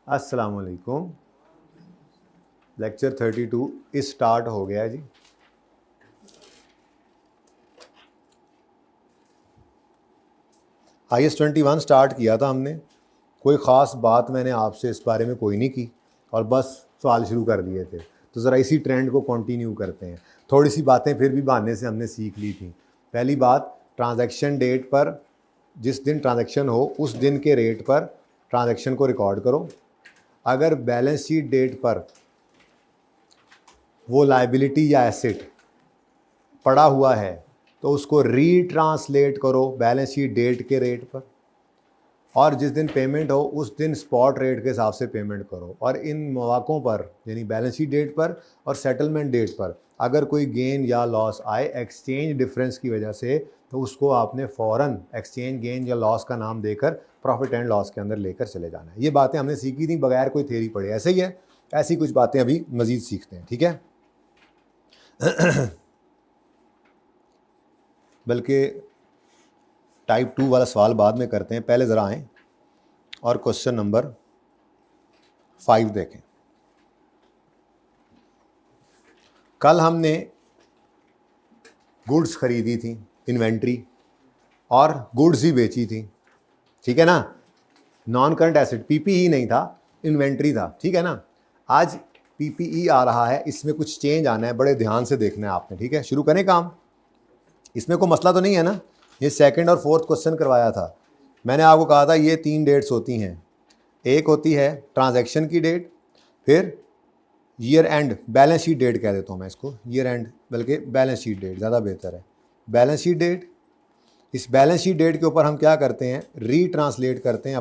अस्सलाम वालेकुम। Lecture 32 start हो गया जी। IS-21 स्टार्ट किया था हमने, कोई ख़ास बात मैंने आपसे इस बारे में कोई नहीं की और बस सवाल शुरू कर दिए थे। तो ज़रा इसी ट्रेंड को कंटिन्यू करते हैं। थोड़ी सी बातें फिर भी बहाने से हमने सीख ली थी। पहली बात, ट्रांजैक्शन डेट पर, जिस दिन ट्रांजैक्शन हो उस दिन के रेट पर ट्रांजैक्शन को रिकॉर्ड करो। अगर बैलेंस शीट डेट पर वो लायबिलिटी या एसेट पड़ा हुआ है तो उसको रीट्रांसलेट करो बैलेंस शीट डेट के रेट पर, और जिस दिन पेमेंट हो उस दिन स्पॉट रेट के हिसाब से पेमेंट करो। और इन मौक़ों पर यानी बैलेंस शीट डेट पर और सेटलमेंट डेट पर अगर कोई गेन या लॉस आए एक्सचेंज डिफरेंस की वजह से, तो उसको आपने फ़ौरन एक्सचेंज गेन या लॉस का नाम देकर प्रॉफिट एंड लॉस के अंदर लेकर चले जाना है। ये बातें हमने सीखी थी बगैर कोई थ्योरी पढ़े, ऐसे ही है। ऐसी कुछ बातें अभी मज़ीद सीखते हैं, ठीक है। बल्कि टाइप 2 वाला सवाल बाद में करते हैं, पहले ज़रा आएँ और क्वेश्चन नंबर 5 देखें। कल हमने गुड्स खरीदी थी, इन्वेंट्री, और गुड्स ही बेची थी, ठीक है ना। नॉन करंट एसेट पीपीई नहीं था, इन्वेंट्री था, ठीक है ना। आज पीपीई आ रहा है, इसमें कुछ चेंज आना है, बड़े ध्यान से देखना है आपने, ठीक है। शुरू करें काम, इसमें कोई मसला तो नहीं है ना। ये सेकंड और फोर्थ क्वेश्चन करवाया था, मैंने आपको कहा था ये 3 डेट्स होती हैं। एक होती है ट्रांजैक्शन की डेट, फिर year end, balance sheet date कह देता हूँ मैं इसको, ईयर एंड बल्कि बैलेंस शीट डेट ज़्यादा बेहतर है। बैलेंस शीट डेट, इस बैलेंस शीट डेट के ऊपर हम क्या करते हैं, रीट्रांसलेट करते हैं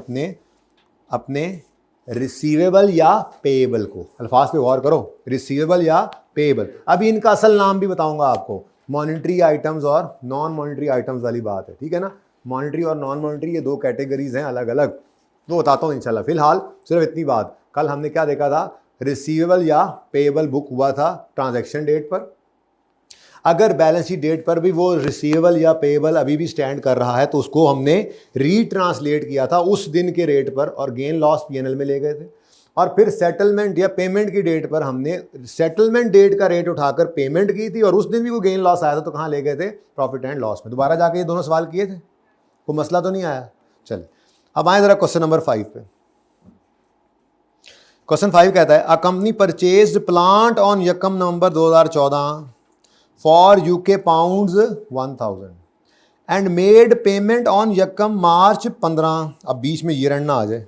अपने रिसीवेबल या पेएबल को। अल्फाज पे गौर करो, रिसीवेबल या पेएबल। अभी इनका असल नाम भी बताऊंगा आपको, मॉनिटरी आइटम्स और नॉन मॉनिटरी आइटम्स वाली बात है, ठीक है ना। मॉनिटरी और नॉन मॉनिटरी ये 2 कैटेगरीज हैं अलग अलग, तो बताता हूँ इंशाल्लाह। फिलहाल सिर्फ इतनी बात, कल हमने क्या देखा था, रिसीवेबल या पेएबल बुक हुआ था ट्रांजैक्शन डेट पर। अगर बैलेंस शीट डेट पर भी वो रिसीवेबल या पेएबल अभी भी स्टैंड कर रहा है तो उसको हमने रीट्रांसलेट किया था उस दिन के रेट पर और गेन लॉस पीएनएल में ले गए थे। और फिर सेटलमेंट या पेमेंट की डेट पर हमने सेटलमेंट डेट का रेट उठाकर पेमेंट की थी और उस दिन भी वो गेन लॉस आया था, तो कहाँ ले गए थे, प्रॉफिट एंड लॉस में। दोबारा जाके ये दोनों सवाल किए थे, कोई मसला तो नहीं आया। चलिए अब आए जरा क्वेश्चन नंबर 5 पे। क्वेश्चन 5 कहता है, a company purchased plant on 1 November 2014 for UK pounds 1000 and made payment on 1 मार्च 15। अब बीच में ईयर एंड ना आ जाए,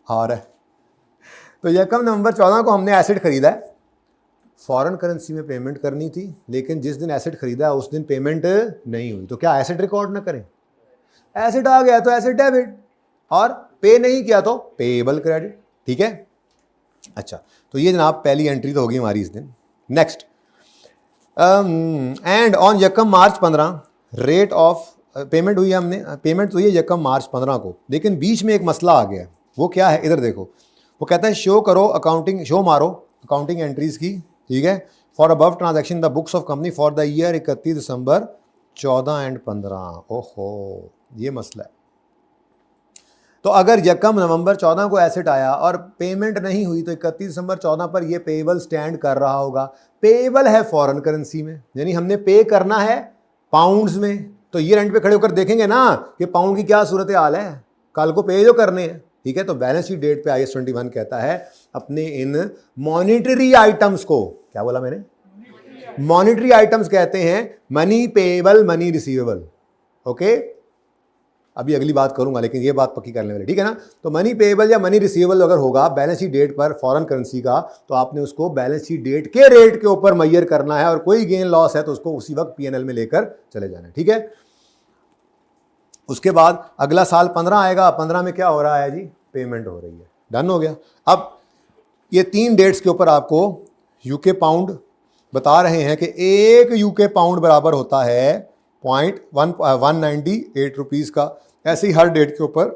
हार है। तो 1 नवंबर 14 को हमने एसेट खरीदा है, फॉरेन करेंसी में पेमेंट करनी थी, लेकिन जिस दिन एसेट खरीदा है उस दिन पेमेंट नहीं हुई, तो क्या एसेट रिकॉर्ड ना करें। एसेट आ गया तो एसेट डेबिट, और पे नहीं किया तो पेएबल क्रेडिट, ठीक है। अच्छा, तो ये जनाब पहली एंट्री तो होगी हमारी इस दिन। Next, and on 1 March 15 rate of payment हुई है, हमने पेमेंट हुई है 1 मार्च 15 को, लेकिन बीच में एक मसला आ गया। वो क्या है, इधर देखो, वो कहता है शो करो अकाउंटिंग, शो मारो अकाउंटिंग एंट्रीज की, ठीक है, for above transaction the books of company for the year 31 December 14 and 15। ओहो, ये मसला है। तो अगर 1 नवंबर 14 को एसेट आया और पेमेंट नहीं हुई तो 31 दिसंबर 14 पर ये पेएबल स्टैंड कर रहा होगा। पेएबल है फॉरेन करेंसी में, यानी हमने पे करना है पाउंड्स में, तो ये एंड पे खड़े होकर देखेंगे ना कि पाउंड की क्या सूरत हाल है, कल को पे जो करने हैं, ठीक है। तो बैलेंस शीट डेट पे IS-21 कहता है अपने इन मॉनिटरी आइटम्स को, क्या बोला मैंने, मॉनिटरी आइटम्स कहते हैं money payable, money receivable, okay. अभी अगली बात करूंगा, लेकिन ये बात पक्की करने वाली, ठीक है ना। तो मनी पेएबल या मनी रिसीवेबल अगर होगा बैलेंस शीट डेट पर फॉरेन करेंसी का, तो आपने उसको बैलेंस शीट डेट के रेट के ऊपर मैयर करना है, और कोई गेन लॉस है तो उसको उसी वक्त पीएनएल में लेकर चले जाना है, ठीक है। उसके बाद अगला साल 15 आएगा, 15 में क्या हो रहा है जी, पेमेंट हो रही है, डन हो गया। अब ये 3 डेट्स के ऊपर आपको यूके पाउंड बता रहे हैं कि 1 यूके पाउंड बराबर होता है 198 रुपीज़ का। ऐसे ही हर डेट के ऊपर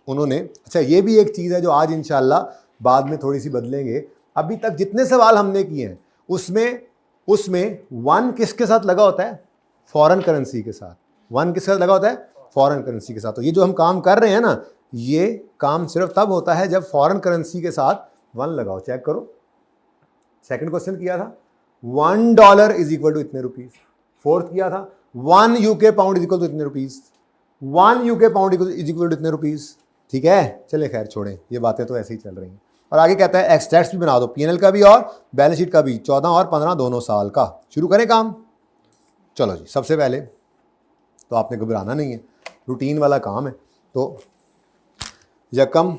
उन्होंने, अच्छा ये भी एक चीज़ है जो आज इंशाल्लाह बाद में थोड़ी सी बदलेंगे। अभी तक जितने सवाल हमने किए हैं उसमें 1 किसके साथ लगा होता है, फॉरेन करेंसी के साथ। 1 किसके साथ लगा होता है, फॉरेन करेंसी के साथ। तो ये जो हम काम कर रहे हैं ना, ये काम सिर्फ तब होता है जब फॉरेन करेंसी के साथ 1 लगाओ। चेक करो, सेकंड क्वेश्चन किया था $1 इज इक्वल टू इतने रुपीस, फोर्थ किया था 1 UK pound is equal to इतने rupees, 1 UK pound is equal to इतने रुपीस। ठीक है, चले खैर छोड़ें, ये बातें तो ऐसे ही चल रही हैं। और आगे कहता है एक्सट्रैक्ट्स भी बना दो, पीएनएल का भी और बैलेंस शीट का भी, 14 और 15 दोनों साल का। शुरू करें काम। चलो जी, सबसे पहले तो आपने घबराना नहीं है, रूटीन वाला काम है। तो यकम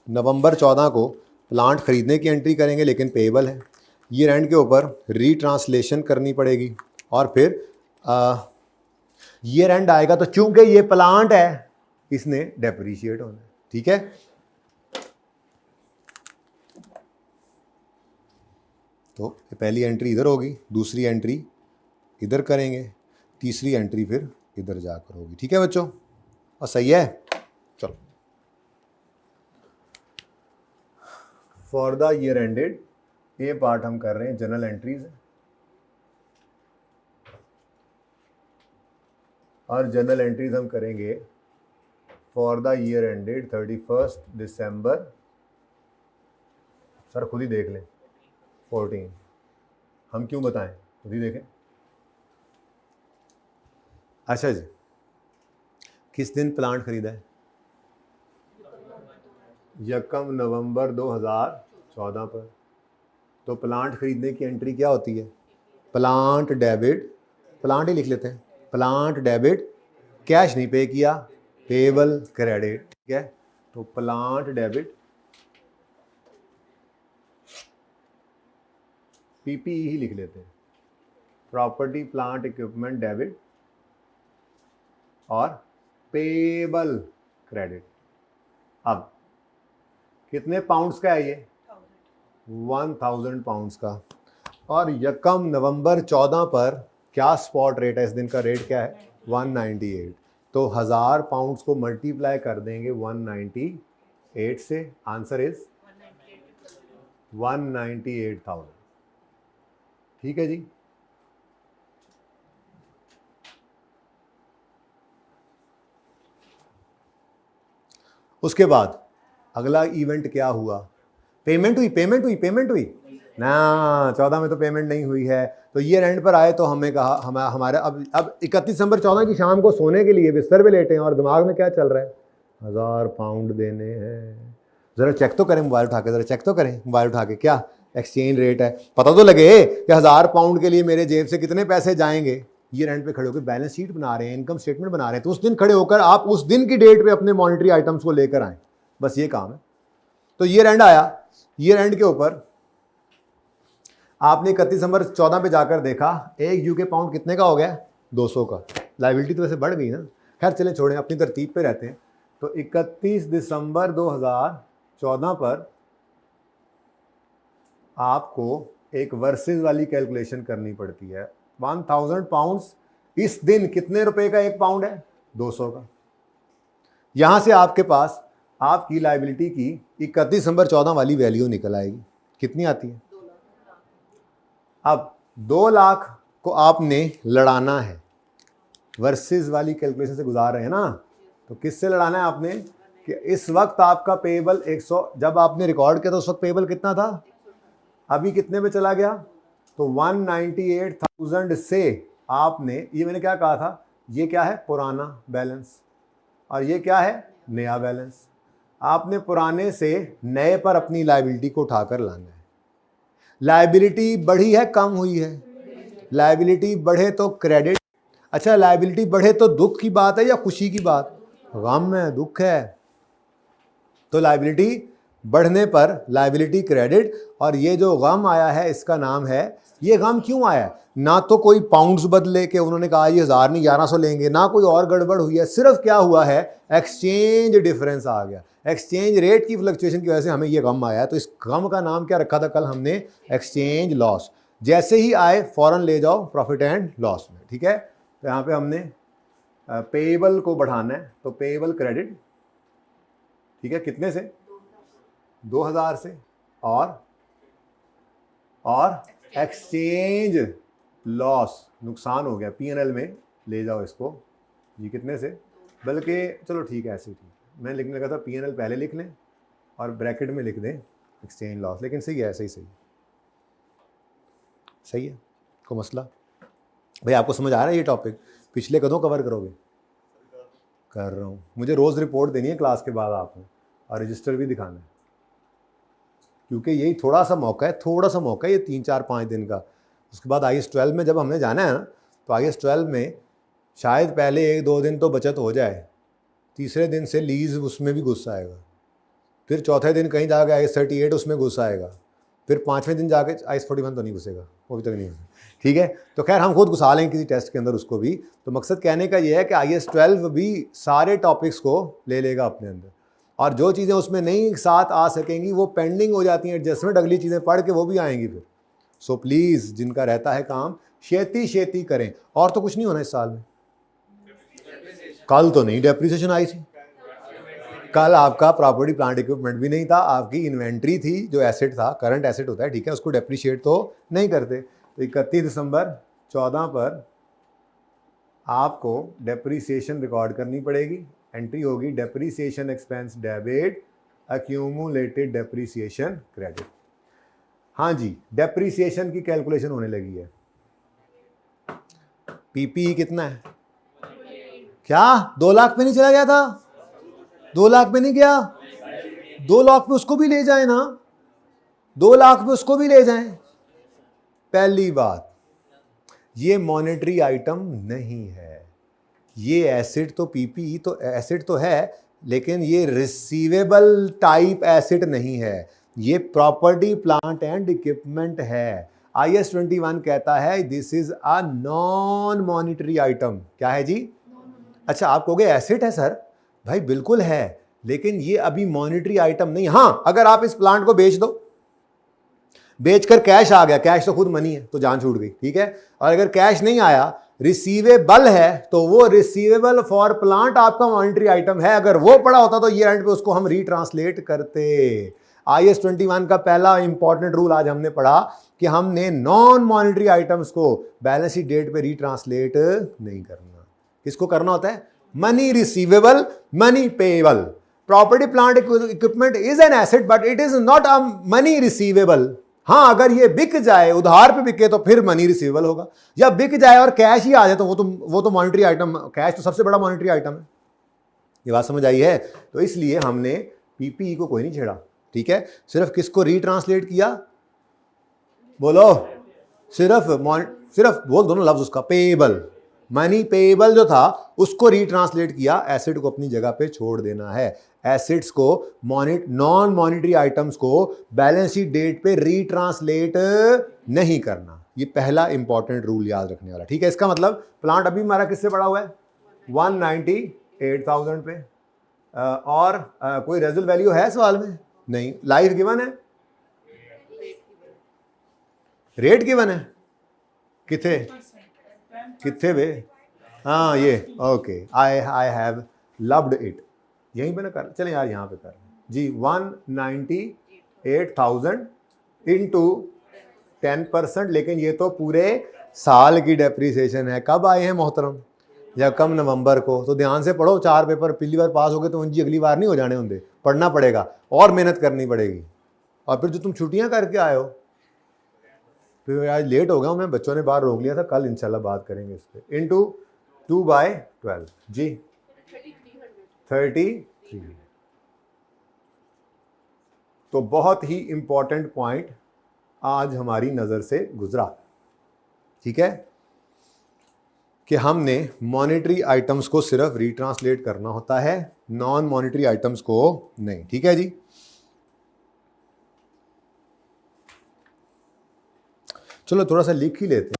नवंबर 14 को प्लांट खरीदने की एंट्री करेंगे, लेकिन पेएबल है। ईयर एंड के ऊपर रीट्रांसलेशन करनी पड़ेगी और फिर ईयर एंड आएगा तो चूंकि ये प्लांट है इसने डेप्रीशिएट होना है। ठीक है, तो पहली एंट्री इधर होगी, दूसरी एंट्री इधर करेंगे, तीसरी एंट्री फिर इधर जाकर होगी। ठीक है बच्चों, और सही है। चलो, फॉर द ईयर एंडेड, ये पार्ट हम कर रहे हैं जनरल एंट्रीज, और जनरल एंट्रीज हम करेंगे for the year ended 31 December, sir खुद ही देख लें, 14। हम क्यों बताएं, खुद ही देखें। अच्छा जी, किस दिन प्लांट खरीदा है? यकम नवंबर 2014 पर। तो प्लांट खरीदने की एंट्री क्या होती है? प्लांट डेबिट, प्लांट ही लिख लेते हैं, प्लांट डेबिट, कैश नहीं पे किया, पेएबल क्रेडिट। ठीक है, तो प्लांट डेबिट, पीपीई ही लिख लेते हैं, प्रॉपर्टी प्लांट इक्विपमेंट डेबिट और पेएबल क्रेडिट। अब कितने पाउंड्स का है ये? 1000 पाउंड्स का। और यकम नवंबर 14 पर क्या स्पॉट रेट है? इस दिन का रेट क्या है? 198। तो 1000 पाउंड्स को मल्टीप्लाई कर देंगे 198 से, आंसर इज 198,000। ठीक है जी, उसके बाद अगला इवेंट क्या हुआ? पेमेंट हुई, पेमेंट हुई, पेमेंट हुई ना। 14 में तो पेमेंट नहीं हुई है, तो ईयर एंड पर आए तो हमें कहा हमारे अब 31 दिसंबर 14 की शाम को सोने के लिए बिस्तर पे लेटे हैं और दिमाग में क्या चल रहा है? 1000 पाउंड देने हैं। ज़रा चेक तो करें मोबाइल उठा के, ज़रा चेक तो करें मोबाइल उठा के, क्या एक्सचेंज रेट है, पता तो लगे कि 1000 पाउंड के लिए मेरे जेब से कितने पैसे जाएंगे। ईयर एंड पे खड़े होकर बैलेंस शीट बना रहे हैं, इनकम स्टेटमेंट बना रहे हैं, तो उस दिन खड़े होकर आप उस दिन की डेट पे अपने मॉनिटरी आइटम्स को लेकर आए, बस ये काम है। तो ईयर एंड आया, ईयर एंड के ऊपर आपने 31 दिसंबर 14 पे जाकर देखा 1 यूके पाउंड कितने का हो गया? 200 का। लायबिलिटी तो वैसे बढ़ गई ना, खैर चले छोड़ें, अपनी तरतीब पे रहते हैं। तो 31 दिसंबर 2014 पर आपको एक वर्सेस वाली कैलकुलेशन करनी पड़ती है। 1000 पाउंड्स इस दिन कितने रुपए का 1 पाउंड है? 200 का। यहां से आपके पास आपकी लायबिलिटी की 31 दिसंबर 14 वाली वैल्यू निकल आएगी। कितनी आती है? अब 2 लाख को आपने लड़ाना है, वर्सेस वाली कैलकुलेशन से गुजार रहे हैं ना, तो किससे लड़ाना है आपने? कि इस वक्त आपका पेएबल 100, जब आपने रिकॉर्ड किया तो उस वक्त पेएबल कितना था? अभी कितने पे चला गया? तो 198,000 से आपने, ये मैंने क्या कहा था, ये क्या है? पुराना बैलेंस, और ये क्या है? नया बैलेंस। आपने पुराने से नए पर अपनी लायबिलिटी को उठाकर लाना है। लायबिलिटी बढ़ी है, कम हुई है? लायबिलिटी बढ़े तो क्रेडिट। अच्छा, लायबिलिटी बढ़े तो दुख की बात है या खुशी की बात? गम है, दुख है। तो लायबिलिटी बढ़ने पर लायबिलिटी क्रेडिट, और ये जो गम आया है इसका नाम है, ये गम क्यों आया? ना तो कोई पाउंड्स बदले के उन्होंने कहा ये 1000 नहीं 1100 लेंगे, ना कोई और गड़बड़ हुई है, सिर्फ क्या हुआ है? एक्सचेंज डिफरेंस आ गया, एक्सचेंज रेट की फ्लक्चुएशन की वजह से हमें ये गम आया। तो इस गम का नाम क्या रखा था कल हमने? Exchange loss. जैसे ही आए फौरन ले जाओ प्रॉफिट एंड लॉस में। ठीक है, तो यहाँ पे हमने पेएबल को बढ़ाना है, तो पेएबल क्रेडिट, ठीक है, कितने से? 2000 से, और एक्सचेंज लॉस, नुकसान हो गया, पीएनएल में ले जाओ इसको, ये कितने से? बल्कि चलो ठीक है, ऐसे ठीक है, मैं लिखने लगा था P&L पहले लिख लें और ब्रैकेट में लिख दें एक्सचेंज लॉस, लेकिन सही है, सही सही है। कोई मसला भाई? आपको समझ आ रहा है ये टॉपिक? पिछले कदों कवर करोगे? कर रहा हूँ। मुझे रोज़ रिपोर्ट देनी है क्लास के बाद आपने, और रजिस्टर भी दिखाना है, क्योंकि यही थोड़ा सा मौका है ये 3-4-5 दिन का। उसके बाद IAS 12 में जब हमने जाना है ना, तो IAS 12 में शायद पहले 1-2 दिन तो बचत हो जाए, तीसरे दिन से लीज उसमें भी घुस आएगा, फिर चौथे दिन कहीं जाके IAS 38 उसमें घुस आएगा, फिर 5वें दिन जाके IAS 41 तो नहीं घुसेगा, वो भी तक नहीं घुसेगा। ठीक है, तो खैर हम खुद घुसा लेंगे किसी टेस्ट के अंदर उसको भी। तो मकसद कहने का ये है कि IAS 12 भी सारे टॉपिक्स को ले लेगा अपने अंदर, और जो चीज़ें उसमें नहीं साथ आ सकेंगी वो पेंडिंग हो जाती हैं एडजस्टमेंट, अगली चीज़ें पढ़ के वो भी आएंगी फिर। सो प्लीज़ जिनका रहता है काम शेती करें। और तो कुछ नहीं होना इस साल में। कल तो नहीं डेप्रिसिएशन आई थी, कल आपका प्रॉपर्टी प्लांट इक्विपमेंट भी नहीं था, आपकी इन्वेंट्री थी जो एसेट था, करंट एसेट होता है, ठीक है, उसको डेप्रिशिएट तो नहीं करते। तो 31 दिसंबर 14 पर आपको डेप्रिसिएशन रिकॉर्ड करनी पड़ेगी। एंट्री होगी depreciation expense debit, accumulated depreciation credit. हाँ जी, डेप्रिसिएशन की कैलकुलेशन होने लगी है। PPE कितना है? क्या 2 लाख पे नहीं चला गया था? 2 लाख पे नहीं गया? 2 लाख पे उसको भी ले जाए ना, 2 लाख पे उसको भी ले जाएं। पहली बात, ये मॉनेटरी आइटम नहीं है, ये एसिड तो PPE तो एसिड तो है, लेकिन ये रिसीवेबल टाइप एसिड नहीं है, ये प्रॉपर्टी प्लांट एंड इक्विपमेंट है। IAS 21 कहता है this is a non monetary item. क्या है जी? अच्छा, आप कहोगे एसिड है सर, भाई बिल्कुल है, लेकिन ये अभी मॉनिटरी आइटम नहीं। हाँ, अगर आप इस प्लांट को बेच दो, बेचकर कैश आ गया, कैश तो खुद मनी है तो जान छूट गई, ठीक है। और अगर कैश नहीं आया, रिसीवेबल है, तो वो रिसीवेबल फॉर प्लांट आपका मॉनिटरी आइटम है। अगर वो पड़ा होता तो ये एंड पे उसको हम रीट्रांसलेट करते। IAS 21 का पहला इंपॉर्टेंट रूल आज हमने पढ़ा कि हमने नॉन मॉनिटरी आइटम्स को बैलेंस शीट डेट पे रीट्रांसलेट नहीं करना। किसको करना होता है? Money receivable, money payable. Property plant equipment is an asset but it is not a money receivable. हाँ, अगर ये बिक जाए, उधार पे बिके, तो फिर मनी रिसीवेबल होगा, या बिक जाए और कैश ही आ जाए तो वो तो मॉनिटरी आइटम, कैश तो सबसे बड़ा मॉनिटरी आइटम है। ये बात समझ आई है? तो इसलिए हमने PPE को कोई नहीं छेड़ा, ठीक है। सिर्फ किसको रीट्रांसलेट किया? बोलो, सिर्फ बोल दो ना लफ्ज उसका, पेएबल, मनी पेएबल जो था उसको रीट्रांसलेट किया, एसिड को अपनी जगह पे छोड़ देना है। एसिड्स को, नॉन मॉनिटरी आइटम्स को बैलेंस शीट डेट पे रीट्रांसलेट नहीं करना। ये पहला इंपॉर्टेंट रूल याद रखने वाला, ठीक है। इसका मतलब प्लांट अभी हमारा किससे पड़ा हुआ है? 198,000 पे। और कोई रेजल वैल्यू है सवाल में? नहीं। लाइफ गिवन है, रेट गिवन है, किथे वे? हाँ ये okay, I have loved it. यहीं पे ना कर, चलें यार यहाँ पे कर जी। 198,000 इंटू 10%, लेकिन ये तो पूरे साल की डेप्रिसिएशन है। कब आए हैं मोहतरम? या कम नवंबर को। तो ध्यान से पढ़ो, 4 पेपर पहली बार पास हो गए तो जी अगली बार नहीं हो जाने होंगे, पढ़ना पड़ेगा और मेहनत करनी पड़ेगी। और फिर जो तुम छुट्टियां करके आए हो, फिर आज लेट हो गया हूँ मैं, बच्चों ने बाहर रोक लिया था, कल इंशाल्लाह बात करेंगे इस पर। इंटू 2/12 जी 33। तो बहुत ही इंपॉर्टेंट पॉइंट आज हमारी नज़र से गुजरा, ठीक है, कि हमने मॉनेटरी आइटम्स को सिर्फ रीट्रांसलेट करना होता है, नॉन मॉनेटरी आइटम्स को नहीं, ठीक है जी। चलो थोड़ा सा लिख ही लेते हैं,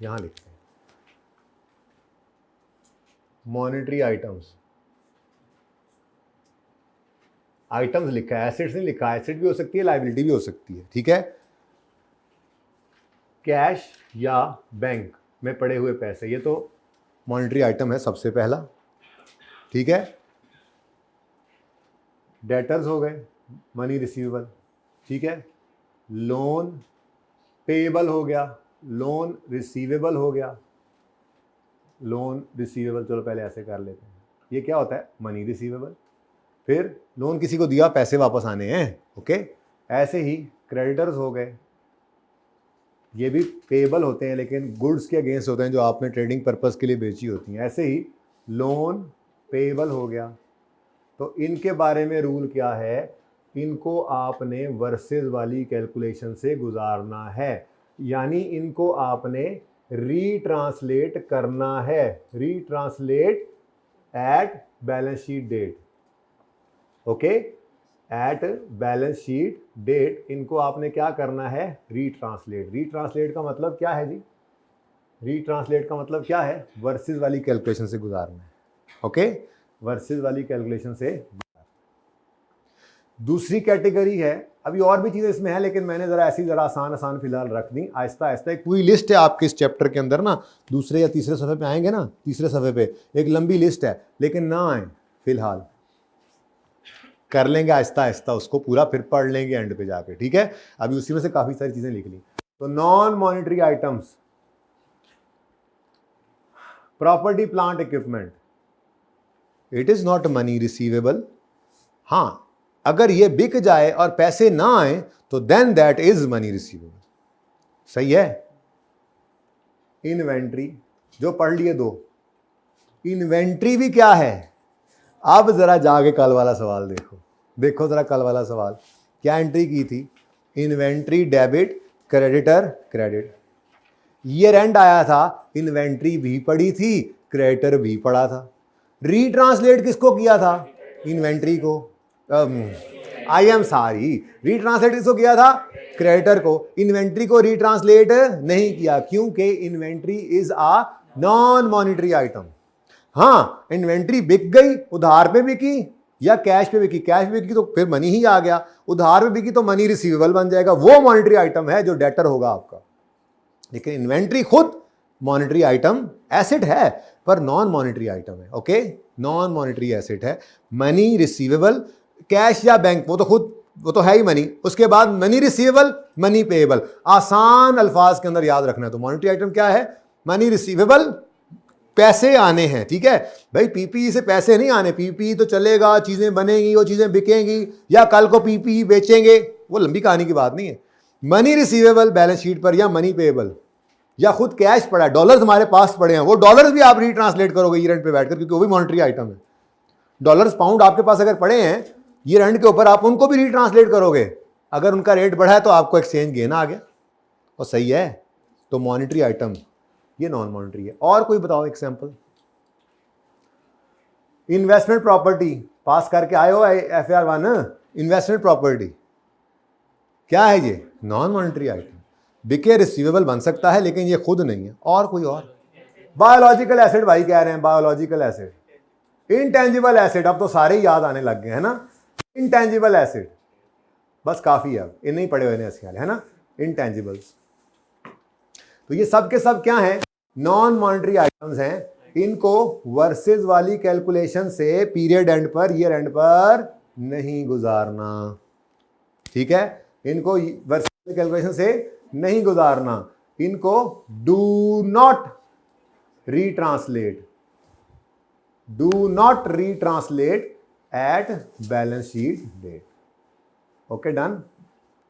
यहां लिखते हैं मॉनेटरी आइटम्स। आइटम्स लिखा है, एसेट्स नहीं लिखा। एसेट भी हो सकती है, लायबिलिटी भी हो सकती है, ठीक है। कैश या बैंक में पड़े हुए पैसे, ये तो मॉनेटरी आइटम है सबसे पहला, ठीक है। डेटर्स हो गए, मनी रिसीवेबल, ठीक है। लोन पेएबल हो गया, लोन रिसीवेबल हो गया, लोन रिसीवेबल, चलो पहले ऐसे कर लेते हैं, ये क्या होता है, मनी रिसीवेबल। फिर लोन किसी को दिया, पैसे वापस आने हैं, ओके। ऐसे ही क्रेडिटर्स हो गए, ये भी पेएबल होते हैं लेकिन गुड्स के अगेंस्ट होते हैं जो आपने ट्रेडिंग पर्पस के लिए बेची होती हैं। ऐसे ही लोन पेएबल हो गया, तो इनके बारे में रूल क्या है, इनको आपने वर्सेस वाली कैलकुलेशन से गुजारना है, यानी इनको आपने रीट्रांसलेट करना है, retranslate at balance sheet date, okay, at balance sheet date इनको आपने क्या करना है, रीट्रांसलेट। रीट्रांसलेट का मतलब क्या है जी, रीट्रांसलेट का मतलब क्या है, वर्सेस वाली कैलकुलेशन से गुजारना है, ओके, वर्सेस वाली कैलकुलेशन से। दूसरी कैटेगरी है, अभी और भी चीज़ें इसमें है लेकिन मैंने ज़रा ऐसी ज़रा आसान आसान फिलहाल रख दी, आहिस्ता आहिस्ता एक पूरी लिस्ट है आपके इस चैप्टर के अंदर ना, दूसरे या तीसरे सफ़े पे आएंगे ना, तीसरे सफ़े पे एक लंबी लिस्ट है, लेकिन ना आए फिलहाल, कर लेंगे आहिस्ता आहिस्ता उसको पूरा, फिर पढ़ लेंगे एंड पे जाके, ठीक है। अभी उसी में से काफ़ी सारी चीज़ें लिख ली। तो non monetary items, property plant equipment, it is not money receivable. हाँ, अगर ये बिक जाए और पैसे ना आए तो then that is money receivable, सही है। इन्वेंट्री जो पढ़ लिए दो, इन्वेंट्री भी क्या है, अब जरा जाके कल वाला सवाल देखो, देखो जरा कल वाला सवाल क्या एंट्री की थी, inventory debit creditor credit, year and आया था, इन्वेंट्री भी पड़ी थी, क्रेडिटर भी पड़ा था। रीट्रांसलेट किसको किया था, इन्वेंट्री को, आई एम सॉरी, रीट्रांसलेट किसको किया था, क्रेडिटर को, इन्वेंट्री को रीट्रांसलेट नहीं किया, क्योंकि inventory is a non monetary item. हाँ, इन्वेंट्री बिक गई, उधार पे बिकी या कैश पे बिकी, कैश पे बिकी तो फिर मनी ही आ गया, उधार पे बिकी तो मनी रिसीवेबल बन जाएगा, वो मॉनिटरी आइटम है जो डेटर होगा आपका। लेकिन इन्वेंट्री खुद मॉनिटरी आइटम एसेट है पर नॉन मॉनिटरी आइटम है, ओके, नॉन मॉनिटरी एसेट है। मनी रिसीवेबल, कैश या बैंक, वो तो खुद वो तो है ही मनी, उसके बाद मनी रिसीवेबल, मनी पेएबल, आसान अल्फाज के अंदर याद रखना है। तो मॉनिटरी आइटम क्या है, मनी रिसीवेबल, पैसे आने हैं, ठीक है भाई, पीपीई से पैसे नहीं आने, पीपीई तो चलेगा, चीजें बनेंगी, वो चीजें बिकेंगी या कल को पीपीई बेचेंगे, वो लंबी कहानी की बात नहीं है। मनी रिसीवेबल बैलेंस शीट पर या मनी पेएबल या खुद कैश पड़ा है, डॉलर्स हमारे पास पड़े हैं, वो डॉलर्स भी आप रीट्रांसलेट करोगे ईयर एंड पे बैठकर, क्योंकि वो भी मॉनिटरी आइटम है। डॉलर्स पाउंड आपके पास अगर पड़े हैं ईयर एंड के ऊपर, आप उनको भी रीट्रांसलेट करोगे, अगर उनका रेट बढ़ा है तो आपको एक्सचेंज गेन आ गया, और सही है। तो मॉनिटरी आइटम ये नॉन मॉनिटरी है। और कोई बताओ एग्जांपल। इन्वेस्टमेंट प्रॉपर्टी पास करके आए हो FAR 1, इन्वेस्टमेंट प्रॉपर्टी क्या है, ये नॉन मॉनिटरी आइटम, बिके रिसीवेबल बन सकता है लेकिन ये खुद नहीं है। और कोई और, बायोलॉजिकल एसेट भाई कह रहे हैं, बायोलॉजिकल एसेट, इनटेंजिबल एसेट, अब तो सारे ही याद आने लग गए हैं ना, इनटेंजिबल एसेट बस काफी है, अब इन्हें ही पड़े हुए ऐसे है ना, इनटेंजिबल्स। तो ये सब के सब क्या है, नॉन मॉनिटरी आइटम्स हैं, इनको वर्सेस वाली कैलकुलेशन से पीरियड एंड पर, ईयर एंड पर नहीं गुजारना, ठीक है, इनको वर्सेस कैलकुलेशन से नहीं गुजारना, इनको do not retranslate, do not retranslate at balance sheet date, okay done,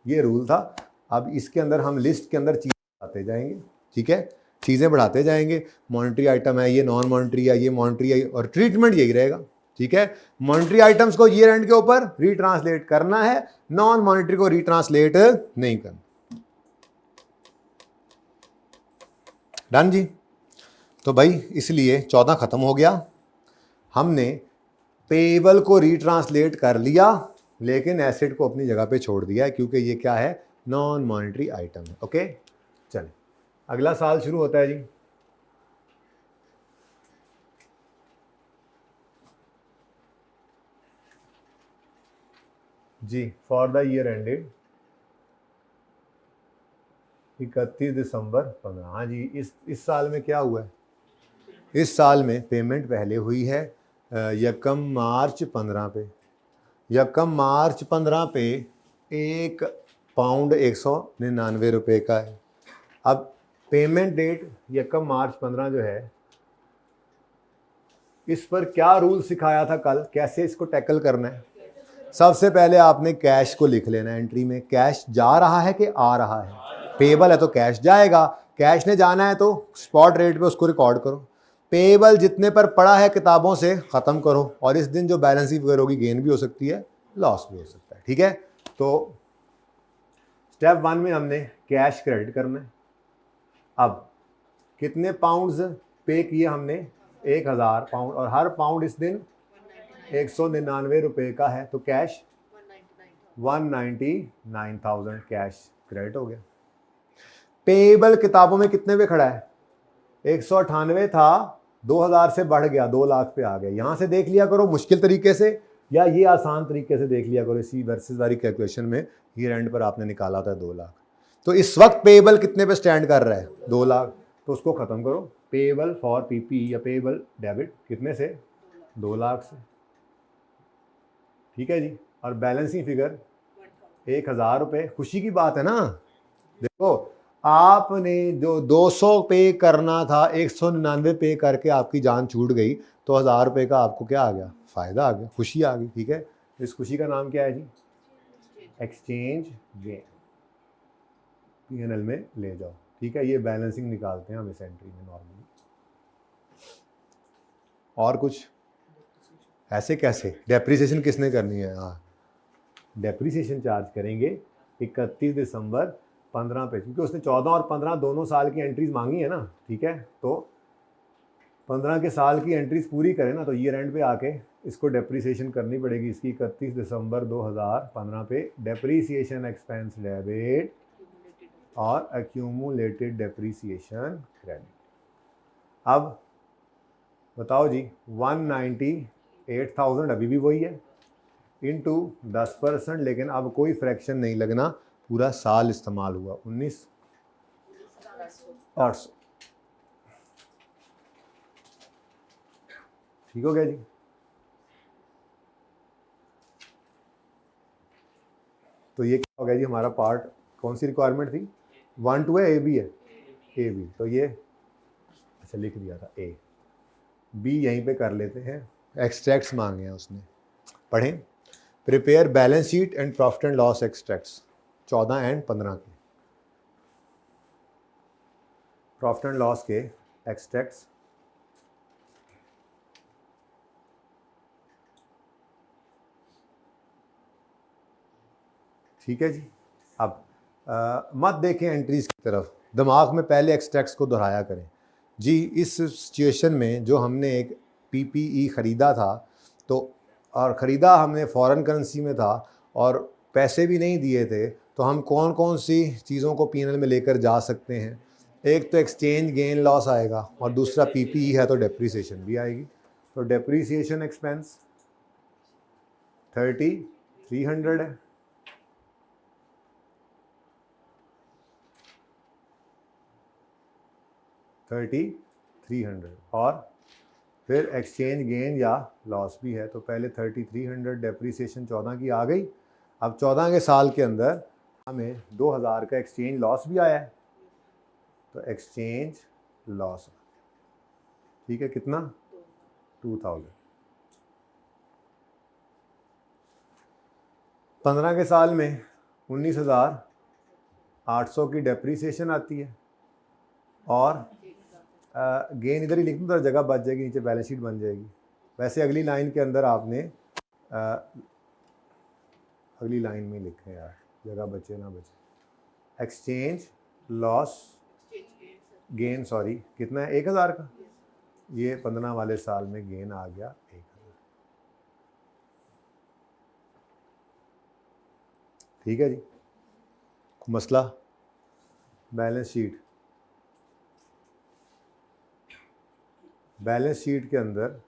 ये रूल था। अब इसके अंदर हम लिस्ट के अंदर चीजें बढ़ाते जाएंगे, ठीक है, चीजें बढ़ाते जाएंगे, मॉनिटरी आइटम है, ये नॉन मॉनिटरी है, ये मॉनिटरी है, और ट्रीटमेंट यही रहेगा, ठीक है। मॉनिटरी आइटम्स को ईयर एंड के ऊपर रीट्रांसलेट करना है, नॉन मॉनिटरी को रीट्रांसलेट नहीं करना। डन जी। तो भाई इसलिए 14 खत्म हो गया, हमने पेएबल को रीट्रांसलेट कर लिया लेकिन एसेट को अपनी जगह पे छोड़ दिया है, क्योंकि ये क्या है, नॉन मॉनिटरी आइटम है, ओके। चलिए अगला साल शुरू होता है जी। जी फॉर द ईयर एंडेड 31 दिसंबर 15। हाँ जी, इस साल में क्या हुआ है, इस साल में पेमेंट पहले हुई है यकम मार्च 15 पे, यकम मार्च 15 पे 1 पाउंड 199 रुपये का है। अब पेमेंट डेट यकम मार्च 15 जो है इस पर क्या रूल सिखाया था कल, कैसे इसको टैकल करना है। सबसे पहले आपने कैश को लिख लेना है एंट्री में, कैश जा रहा है कि आ रहा है। पेएबल है तो कैश जाएगा, कैश ने जाना है तो स्पॉट रेट पे उसको रिकॉर्ड करो। पेएबल जितने पर पड़ा है किताबों से ख़त्म करो, और इस दिन जो बैलेंस शीट वगैरह होगी गेन भी हो सकती है, लॉस भी हो सकता है। ठीक है, तो स्टेप 1 में हमने कैश क्रेडिट करना है। अब कितने पाउंड्स पे किए हमने, 1000 पाउंड, और हर पाउंड इस दिन 199 रुपये का है, तो कैश 199,000 कैश क्रेडिट हो गया। पेएबल किताबों में कितने पे खड़ा है, 198 था, 2000 से बढ़ गया 2 लाख पे आ गया। यहां से देख लिया करो मुश्किल तरीके से, या ये आसान तरीके से देख लिया करो, इसी वर्सेस वाली कैलकुलेशन में ईयर एंड पर आपने निकाला था 2 लाख। तो इस वक्त पेएबल कितने पे स्टैंड कर रहा है, 2 लाख, तो उसको खत्म करो। पेएबल फॉर पीपी या पेएबल डेबिट कितने से, 2 लाख से। ठीक है जी, और बैलेंसिंग फिगर 1000 रुपये। खुशी की बात है ना, देखो आपने जो 200 पे करना था 199 पे करके आपकी जान छूट गई, तो 1000 रुपये का आपको क्या आ गया, फ़ायदा आ गया, खुशी आ गई। ठीक है, इस खुशी का नाम क्या है जी, एक्सचेंज गेन। P&L में ले जाओ। ठीक है, ये बैलेंसिंग निकालते हैं हम इस एंट्री में नॉर्मली। और कुछ ऐसे कैसे, डेप्रिसिएशन किसने करनी है, हाँ डेप्रिसिएशन चार्ज करेंगे 31 दिसंबर 15 पे, क्योंकि उसने 14 और 15 दोनों साल की एंट्रीज मांगी है ना। ठीक है, तो 15 के साल की एंट्रीज पूरी करें ना, तो ईयर एंड पे आके इसको डेप्रिसिएशन करनी पड़ेगी इसकी 31 दिसंबर 2015 पे। डेप्रिसिएशन एक्सपेंस डेबिट और एक्यूमुलेटेड डेप्रिसिएशन क्रेडिट। अब बताओ जी, 198,000 अभी भी वही है, इनटू 10%, लेकिन अब कोई फ्रैक्शन नहीं लगना, पूरा साल इस्तेमाल हुआ, 19,800। ठीक हो गया जी। तो ये क्या हो गया जी, हमारा पार्ट कौन सी रिक्वायरमेंट थी, 1 2 है, ए बी है, ए बी, तो ये अच्छा लिख दिया था, ए बी यहीं पे कर लेते हैं। एक्सट्रैक्ट्स मांगे हैं उसने, पढ़ें। Prepare balance sheet and profit and loss extracts 14 and 15 के, प्रॉफिट एंड लॉस के एक्सट्रैक्ट्स। ठीक है जी, अब मत देखें एंट्रीज की तरफ, दिमाग में पहले एक्सट्रैक्ट्स को दोहराया करें जी। इस सिचुएशन में जो हमने एक पीपीई ख़रीदा था, तो और ख़रीदा हमने फॉरेन करेंसी में था और पैसे भी नहीं दिए थे, तो हम कौन कौन सी चीज़ों को P&L में लेकर जा सकते हैं। एक तो एक्सचेंज गेन लॉस आएगा, और दूसरा पीपीई है तो डेप्रिसिएशन भी आएगी। तो डेप्रिसिएशन एक्सपेंस 3,300 है, और फिर एक्सचेंज गेन या लॉस भी है। तो पहले 3,300 डेप्रिसिएशन 14 की आ गई। अब 14 के साल के अंदर हमें 2,000 का एक्सचेंज लॉस भी आया है, तो एक्सचेंज लॉस, ठीक है, कितना, 2,000। 15 के साल में 19,800 की डेप्रिसिएशन आती है, और गेन इधर ही लिख दूँ तो जगह बच जाएगी, नीचे बैलेंस शीट बन जाएगी। वैसे अगली लाइन के अंदर आपने अगली लाइन में लिखें यार, जगह बचे ना बचे। एक्सचेंज लॉस गेन, सॉरी, कितना है, 1,000 का, ये 15 वाले साल में गेन आ गया 1,000। ठीक है जी, मसला बैलेंस शीट। बैलेंस शीट के अंदर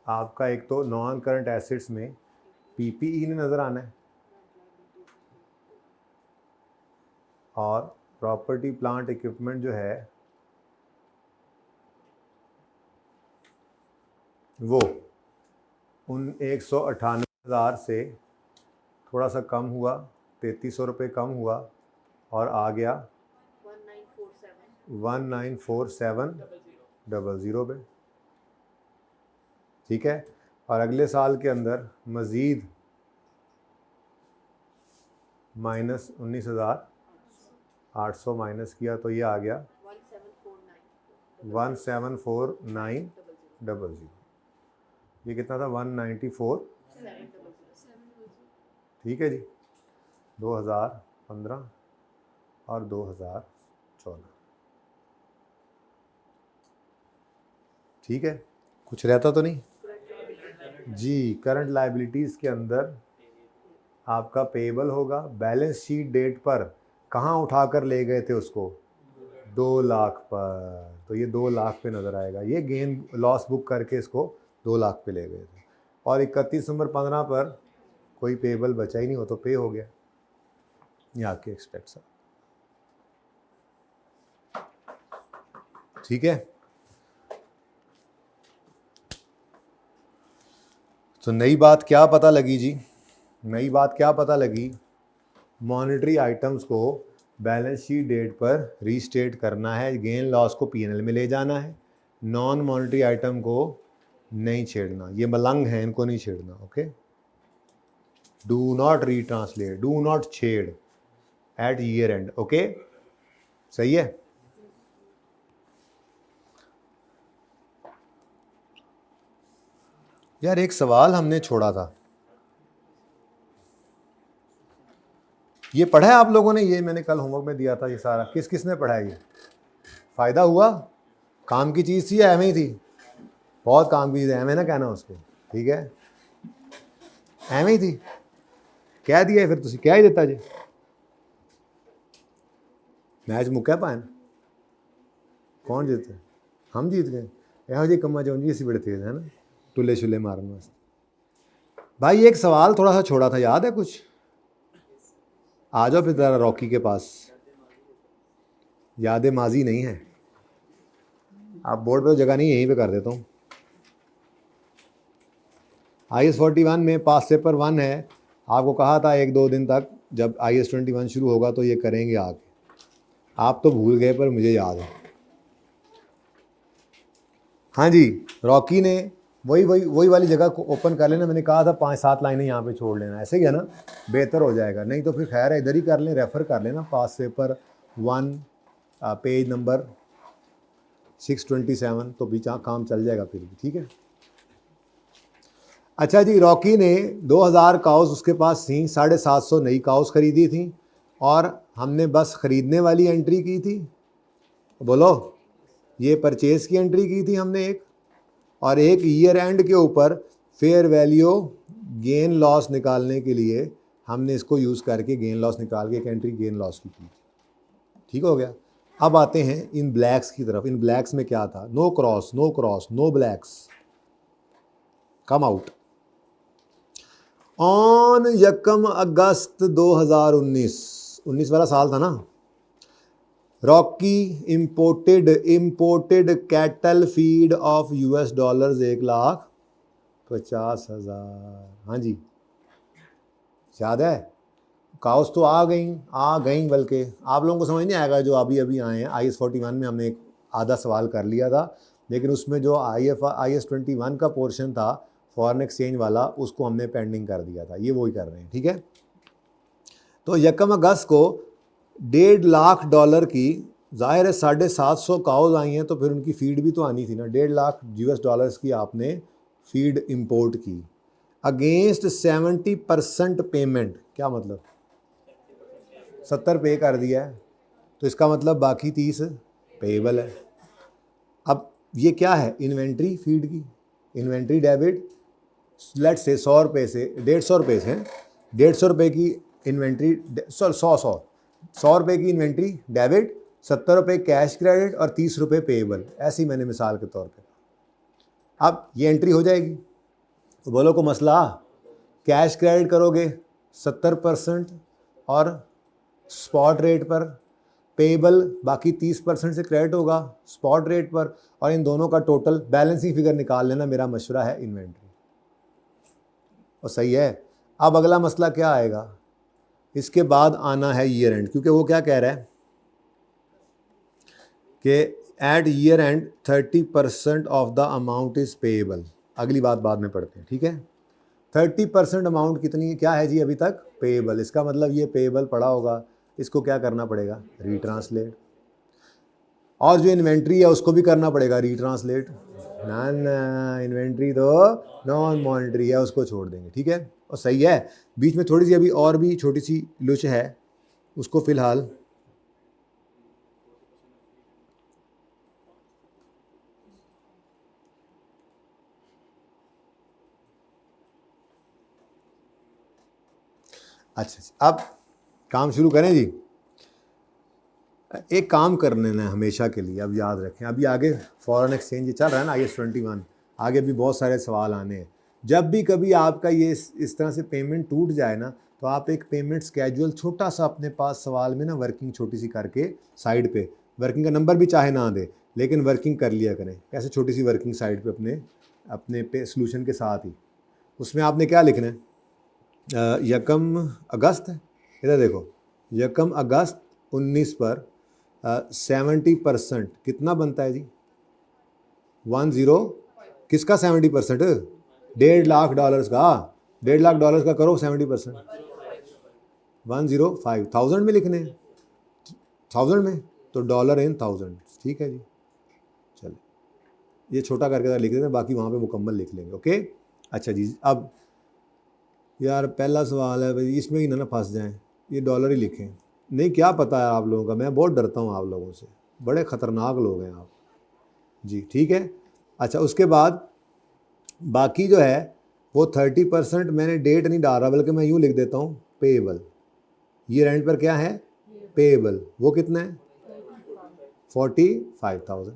आपका एक तो नॉन करंट एसेट्स में पीपीई ने नज़र आना है, और प्रॉपर्टी प्लांट इक्विपमेंट जो है वो उन 198,000 से थोड़ा सा कम हुआ, 3,300 रुपये कम हुआ, और आ गया 194700 पे। ठीक है, और अगले साल के अंदर मज़ीद माइनस 19,800 माइनस किया तो ये आ गया 174,900। ये कितना था? 194। ठीक है जी, 2015 और 2014। ठीक है, कुछ रहता तो नहीं जी। करंट लायबिलिटीज़ के अंदर आपका पेबल होगा। बैलेंस शीट डेट पर कहाँ उठाकर ले गए थे उसको? 2 लाख पर। तो ये 2 लाख पे नज़र आएगा। ये गेन लॉस बुक करके इसको 2 लाख पे ले गए थे। और 31 नंबर 15 पर कोई पेबल बचा ही नहीं, हो तो पे हो गया। ये आपके एक्सपेक्ट। ठीक है, तो नई बात क्या पता लगी जी? नई बात क्या पता लगी? मॉनेटरी आइटम्स को बैलेंस शीट डेट पर रीस्टेट करना है, गेन लॉस को पीएनएल में ले जाना है, नॉन मॉनेटरी आइटम को नहीं छेड़ना। ये मलंग है, इनको नहीं छेड़ना। Okay, do not retranslate, do not छेड़ एट ईयर एंड। ओके, सही है। यार एक सवाल हमने छोड़ा था, ये पढ़ा है आप लोगों ने? ये मैंने कल होमवर्क में दिया था। ये सारा किस किस ने पढ़ा है? ये फ़ायदा हुआ? काम की चीज़ थी या एवं ही थी? बहुत काम की चीज़ है, एवं ना कहना उसको। ठीक है, एवं ही थी, कह दिया फिर तुसी, कह ही देता जी। मैच मुक्या पाए कौन जीते? हम जीत गए। यहो जी कम्मा जो जी इसी बड़े तेज है ना, टुले शुले मारने वास्ते। भाई एक सवाल थोड़ा सा छोड़ा था, याद है कुछ? आ जाओ फिर ज़रा रॉकी के पास। याद माजी नहीं है, आप बोर्ड पे तो जगह नहीं, यहीं पे कर देता हूँ। IS 41 में पास पेपर 1 है। आपको कहा था 1-2 दिन तक, जब IS 21 शुरू होगा तो ये करेंगे आगे। आप तो भूल गए पर मुझे याद है। हाँ जी, रॉकी ने वही वाली जगह को ओपन कर लेना। मैंने कहा था 5-7 लाइनें यहाँ पे छोड़ लेना, ऐसे ही है ना, बेहतर हो जाएगा। नहीं तो फिर खैर है, इधर ही कर लें, रेफ़र कर लेना पास पेपर 1 पेज नंबर 627, तो भी काम चल जाएगा फिर भी। ठीक है, अच्छा जी, रॉकी ने 2000 काउस उसके पास थी, 750 नई काउस खरीदी थी, और हमने बस ख़रीदने वाली एंट्री की थी। बोलो, ये परचेज़ की एंट्री की थी हमने एक, और एक ईयर एंड के ऊपर फेयर वैल्यू गेन लॉस निकालने के लिए हमने इसको यूज़ करके गेन लॉस निकाल के एक एंट्री गेन लॉस की थी। ठीक हो गया। अब आते हैं इन ब्लैक्स की तरफ। इन ब्लैक्स में क्या था? No cross, no cross, no blacks, come out. On 1 August 2019 वाला साल था ना, Rocky imported cattle feed of $1 1,50,000। हाँ जी, याद है? काउस तो आ गई, बल्कि आप लोगों को समझ नहीं आएगा जो अभी आए हैं। IS 41 में हमने एक आधा सवाल कर लिया था, लेकिन उसमें जो IS 21 का पोर्शन था फॉरेन एक्सचेंज वाला, उसको हमने पेंडिंग कर दिया था। ये वही कर रहे हैं। ठीक है, तो 1 अगस्त को $1.5 लाख की, ज़ाहिर है 750 काउज आई हैं, तो फिर उनकी फ़ीड भी तो आनी थी ना। $1.5 लाख की आपने फ़ीड इंपोर्ट की अगेंस्ट 70% पेमेंट। क्या मतलब? 70 पे कर दिया है, तो इसका मतलब बाकी 30 पेएबल है। अब ये क्या है? इन्वेंट्री फीड की, इन्वेंट्री डेबिट। लेट्स से 100 रुपये से 150 रुपये से 150 रुपये की इन्वेंट्री, 100 रुपये की इन्वेंट्री डेबिट, 70 रुपये कैश क्रेडिट और 30 रुपये पेएबल। ऐसी मैंने मिसाल के तौर पे। अब ये एंट्री हो जाएगी, तो बोलो को मसला। कैश क्रेडिट करोगे 70% और स्पॉट रेट पर, पेएबल बाकी 30% से क्रेडिट होगा स्पॉट रेट पर, और इन दोनों का टोटल बैलेंसिंग फिगर निकाल लेना। मेरा मशवरा है इन्वेंट्री। और सही है। अब अगला मसला क्या आएगा? इसके बाद आना है ईयर एंड, क्योंकि वो क्या कह रहा है कि at year end 30% of the amount is payable. अगली बात बाद में पढ़ते हैं, ठीक है। 30% अमाउंट कितनी क्या है जी अभी तक? पेएबल। इसका मतलब ये पेएबल पड़ा होगा, इसको क्या करना पड़ेगा? रीट्रांसलेट। और जो इन्वेंट्री है उसको भी करना पड़ेगा रीट्रांसलेट। ना ना, इन्वेंट्री तो नॉन मॉनिटरी है, उसको छोड़ देंगे, ठीक है। और सही है, बीच में थोड़ी सी अभी और भी छोटी सी लुच है, उसको फिलहाल अच्छा। अब काम शुरू करें जी। एक काम करने ना हमेशा के लिए, अब याद रखें, अभी आगे फॉरेन एक्सचेंज चल रहा है ना, IS-21, आगे भी बहुत सारे सवाल आने हैं। जब भी कभी आपका ये इस तरह से पेमेंट टूट जाए ना, तो आप एक पेमेंट स्केड्यूल छोटा सा अपने पास सवाल में ना वर्किंग छोटी सी करके साइड पे, वर्किंग का नंबर भी चाहे ना दे लेकिन वर्किंग कर लिया करें। कैसे? छोटी सी वर्किंग साइड पे अपने अपने पे सोल्यूशन के साथ ही। उसमें आपने क्या लिखना है? यकम अगस्त है, इधर देखो, यकम अगस्त 19 पर 70% कितना बनता है जी? 10 किसका 70%? $1.5 का। $1.5 का करो 70%, 105 थाउजेंड में लिखने हैं, 1000 में तो डॉलर इन 1000, ठीक है जी। चलो ये छोटा करके लिख देते हैं, बाकी वहाँ पे मुकम्मल लिख लेंगे, ओके। अच्छा जी, अब यार पहला सवाल है भाई, इसमें ही ना फंस जाएं, ये डॉलर ही लिखें। नहीं, क्या पता है आप लोगों का, मैं बहुत डरता हूँ आप लोगों से, बड़े ख़तरनाक लोग हैं आप जी, ठीक है। अच्छा, उसके बाद बाकी जो है वो 30% मैंने डेट नहीं डाल रहा, बल्कि मैं यूँ लिख देता हूँ पेएबल। ये रेंट पर क्या है? पेएबल। वो कितना है? 45,000।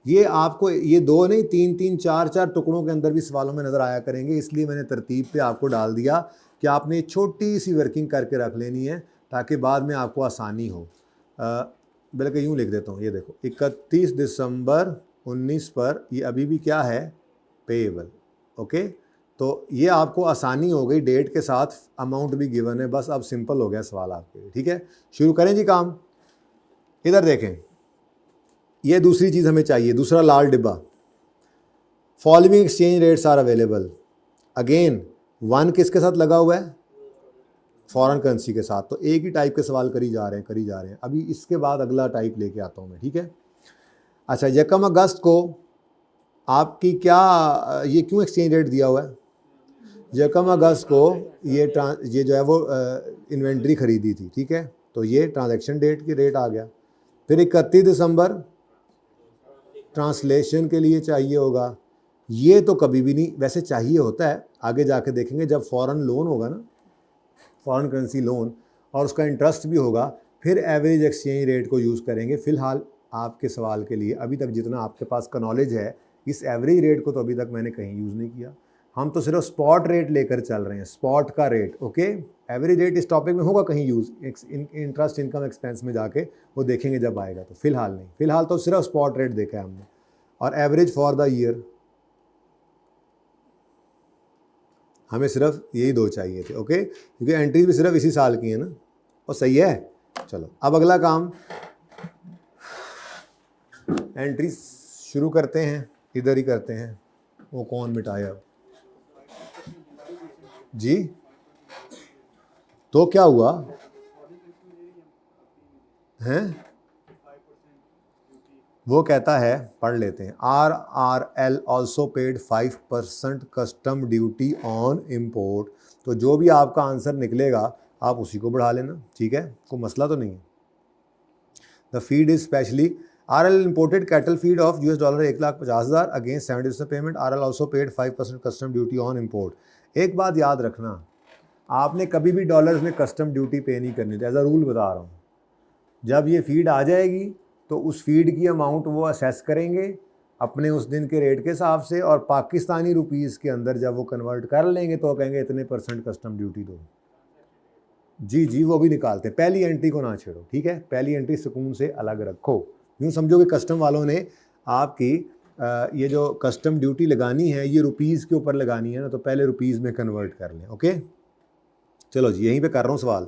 ये आपको ये 2 नहीं 3-3 4-4 टुकड़ों के अंदर भी सवालों में नज़र आया करेंगे, इसलिए मैंने तरतीब पे आपको डाल दिया कि आपने छोटी सी वर्किंग करके रख लेनी है ताकि बाद में आपको आसानी हो। बल्कि यूँ लिख देता हूँ, ये देखो 31 दिसंबर 19 पर ये अभी भी क्या है? Payable, okay. तो ये आपको आसानी हो गई, डेट के साथ अमाउंट भी गिवन है, बस अब सिंपल हो गया सवाल आपके लिए, ठीक है। शुरू करें जी काम। इधर देखें, ये दूसरी चीज़ हमें चाहिए, दूसरा लाल डिब्बा। Following exchange rates are available. Again 1 किसके साथ लगा हुआ है? फॉरेन करेंसी के साथ। तो एक ही टाइप के सवाल करी जा रहे हैं। अभी इसके बाद अगला टाइप लेके आता हूँ मैं, ठीक है। अच्छा, यकम अगस्त को आपकी क्या, ये क्यों एक्सचेंज रेट दिया हुआ है? यकम अगस्त को ये जो है वो इन्वेंट्री खरीदी थी, ठीक है, तो ये ट्रांजैक्शन डेट की रेट आ गया। फिर 31 दिसंबर ट्रांसलेशन के लिए चाहिए होगा। ये तो कभी भी नहीं, वैसे चाहिए होता है, आगे जाके देखेंगे जब फॉरेन लोन होगा ना, फॉरेन करेंसी लोन, और उसका इंटरेस्ट भी होगा, फिर एवरेज एक्सचेंज रेट को यूज़ करेंगे। फ़िलहाल आपके सवाल के लिए अभी तक जितना आपके पास का नॉलेज है, इस एवरेज रेट को तो अभी तक मैंने कहीं यूज़ नहीं किया। हम तो सिर्फ स्पॉट रेट लेकर चल रहे हैं, स्पॉट का रेट, ओके। एवरेज रेट इस टॉपिक में होगा कहीं यूज़, इंटरेस्ट इनकम एक्सपेंस में जाके वो देखेंगे जब आएगा, तो फिलहाल नहीं, फिलहाल तो सिर्फ स्पॉट रेट देखा है हमने। और एवरेज फॉर द ईयर हमें सिर्फ यही 2 चाहिए थे, ओके, क्योंकि एंट्रीज भी सिर्फ इसी साल की है ना, और सही है। चलो अब अगला काम, एंट्रीज शुरू करते हैं, इधर ही करते हैं। वो कौन मिटाया जी? तो क्या हुआ हैं? वो कहता है, पढ़ लेते हैं, RRL also paid 5% custom duty on import. तो जो भी आपका आंसर निकलेगा आप उसी को बढ़ा लेना, ठीक है, कोई मसला तो नहीं है। The feed is specially RL imported cattle feed of $1,50,000 against 70% payment. RL also paid 5% custom duty on import. एक बात याद रखना, आपने कभी भी डॉलर्स में कस्टम ड्यूटी पे नहीं करनी थी, एज अ रूल बता रहा हूँ। जब ये फीड आ जाएगी तो उस फीड की अमाउंट वो असेस करेंगे अपने उस दिन के रेट के हिसाब से, और पाकिस्तानी रुपीज़ के अंदर जब वो कन्वर्ट कर लेंगे तो कहेंगे इतने % कस्टम ड्यूटी दो। जी जी, वो भी निकालते हैं। पहली एंट्री को ना छेड़ो, ठीक है, पहली एंट्री सुकून से अलग रखो। यूँ समझो कि कस्टम वालों ने आपकी ये जो कस्टम ड्यूटी लगानी है ये रुपीज़ के ऊपर लगानी है ना, तो पहले रुपीज़ में कन्वर्ट कर लें, ओके। चलो जी, यहीं पे कर रहा हूँ सवाल।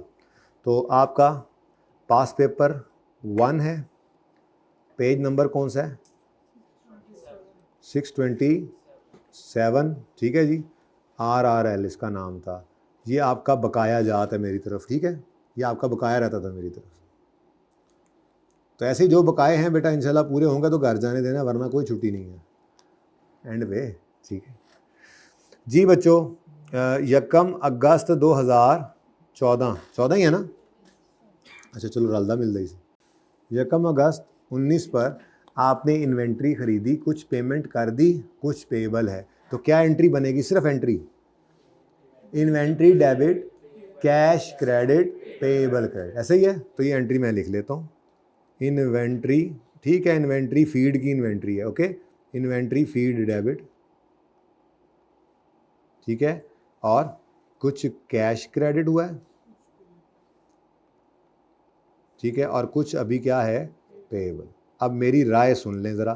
तो आपका पास पेपर 1 है, पेज नंबर कौन सा है? 627, 7, ठीक है जी, RRL इसका नाम था। ये आपका बकाया जात है मेरी तरफ, ठीक है, ये आपका बकाया रहता था मेरी तरफ। तो ऐसे जो बकाए हैं बेटा इंशाल्लाह पूरे होंगे तो घर जाने देना, वरना कोई छुट्टी नहीं है एंड पे, ठीक है जी बच्चों। 1 अगस्त 2014 ही है ना? अच्छा चलो रलदा मिल रही 1 अगस्त 19 पर आपने इन्वेंट्री खरीदी, कुछ पेमेंट कर दी, कुछ पेएबल है, तो क्या एंट्री बनेगी? सिर्फ entry, inventory debit, cash credit, payable credit, ऐसा ही है। तो ये एंट्री मैं लिख लेता हूँ, इन्वेंट्री, ठीक है, इन्वेंट्री फीड की इन्वेंट्री है, ओके, इन्वेंट्री फीड डेबिट, ठीक है, और कुछ कैश क्रेडिट हुआ है, ठीक है, और कुछ अभी क्या है? पेएबल। अब मेरी राय सुन लें ज़रा,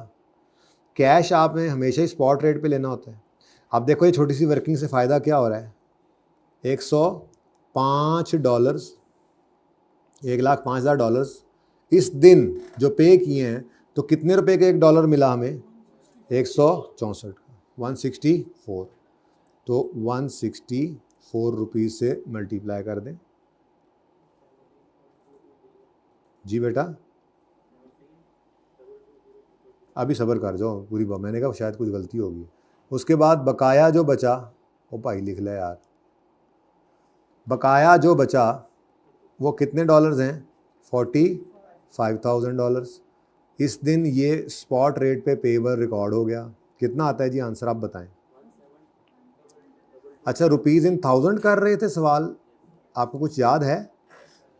कैश आपने हमेशा ही स्पॉट रेट पे लेना होता है। अब देखो ये छोटी सी वर्किंग से फ़ायदा क्या हो रहा है, $105, $1,05,000 इस दिन जो पे किए हैं, तो कितने रुपए का $1 मिला हमें? 164 का, 164, तो 164 रुपीज़ से मल्टीप्लाई कर दें जी बेटा। अभी सब्र कर जाओ, पूरी बात मैंने कहा शायद कुछ गलती होगी। उसके बाद बकाया जो बचा, ओ भाई लिख ले यार, बकाया जो बचा वो कितने डॉलर्स हैं? $45,000। इस दिन ये स्पॉट रेट पे पेएबल रिकॉर्ड हो गया। कितना आता है जी आंसर, आप बताएं। अच्छा रुपीज़ इन थाउजेंड कर रहे थे सवाल, आपको कुछ याद है?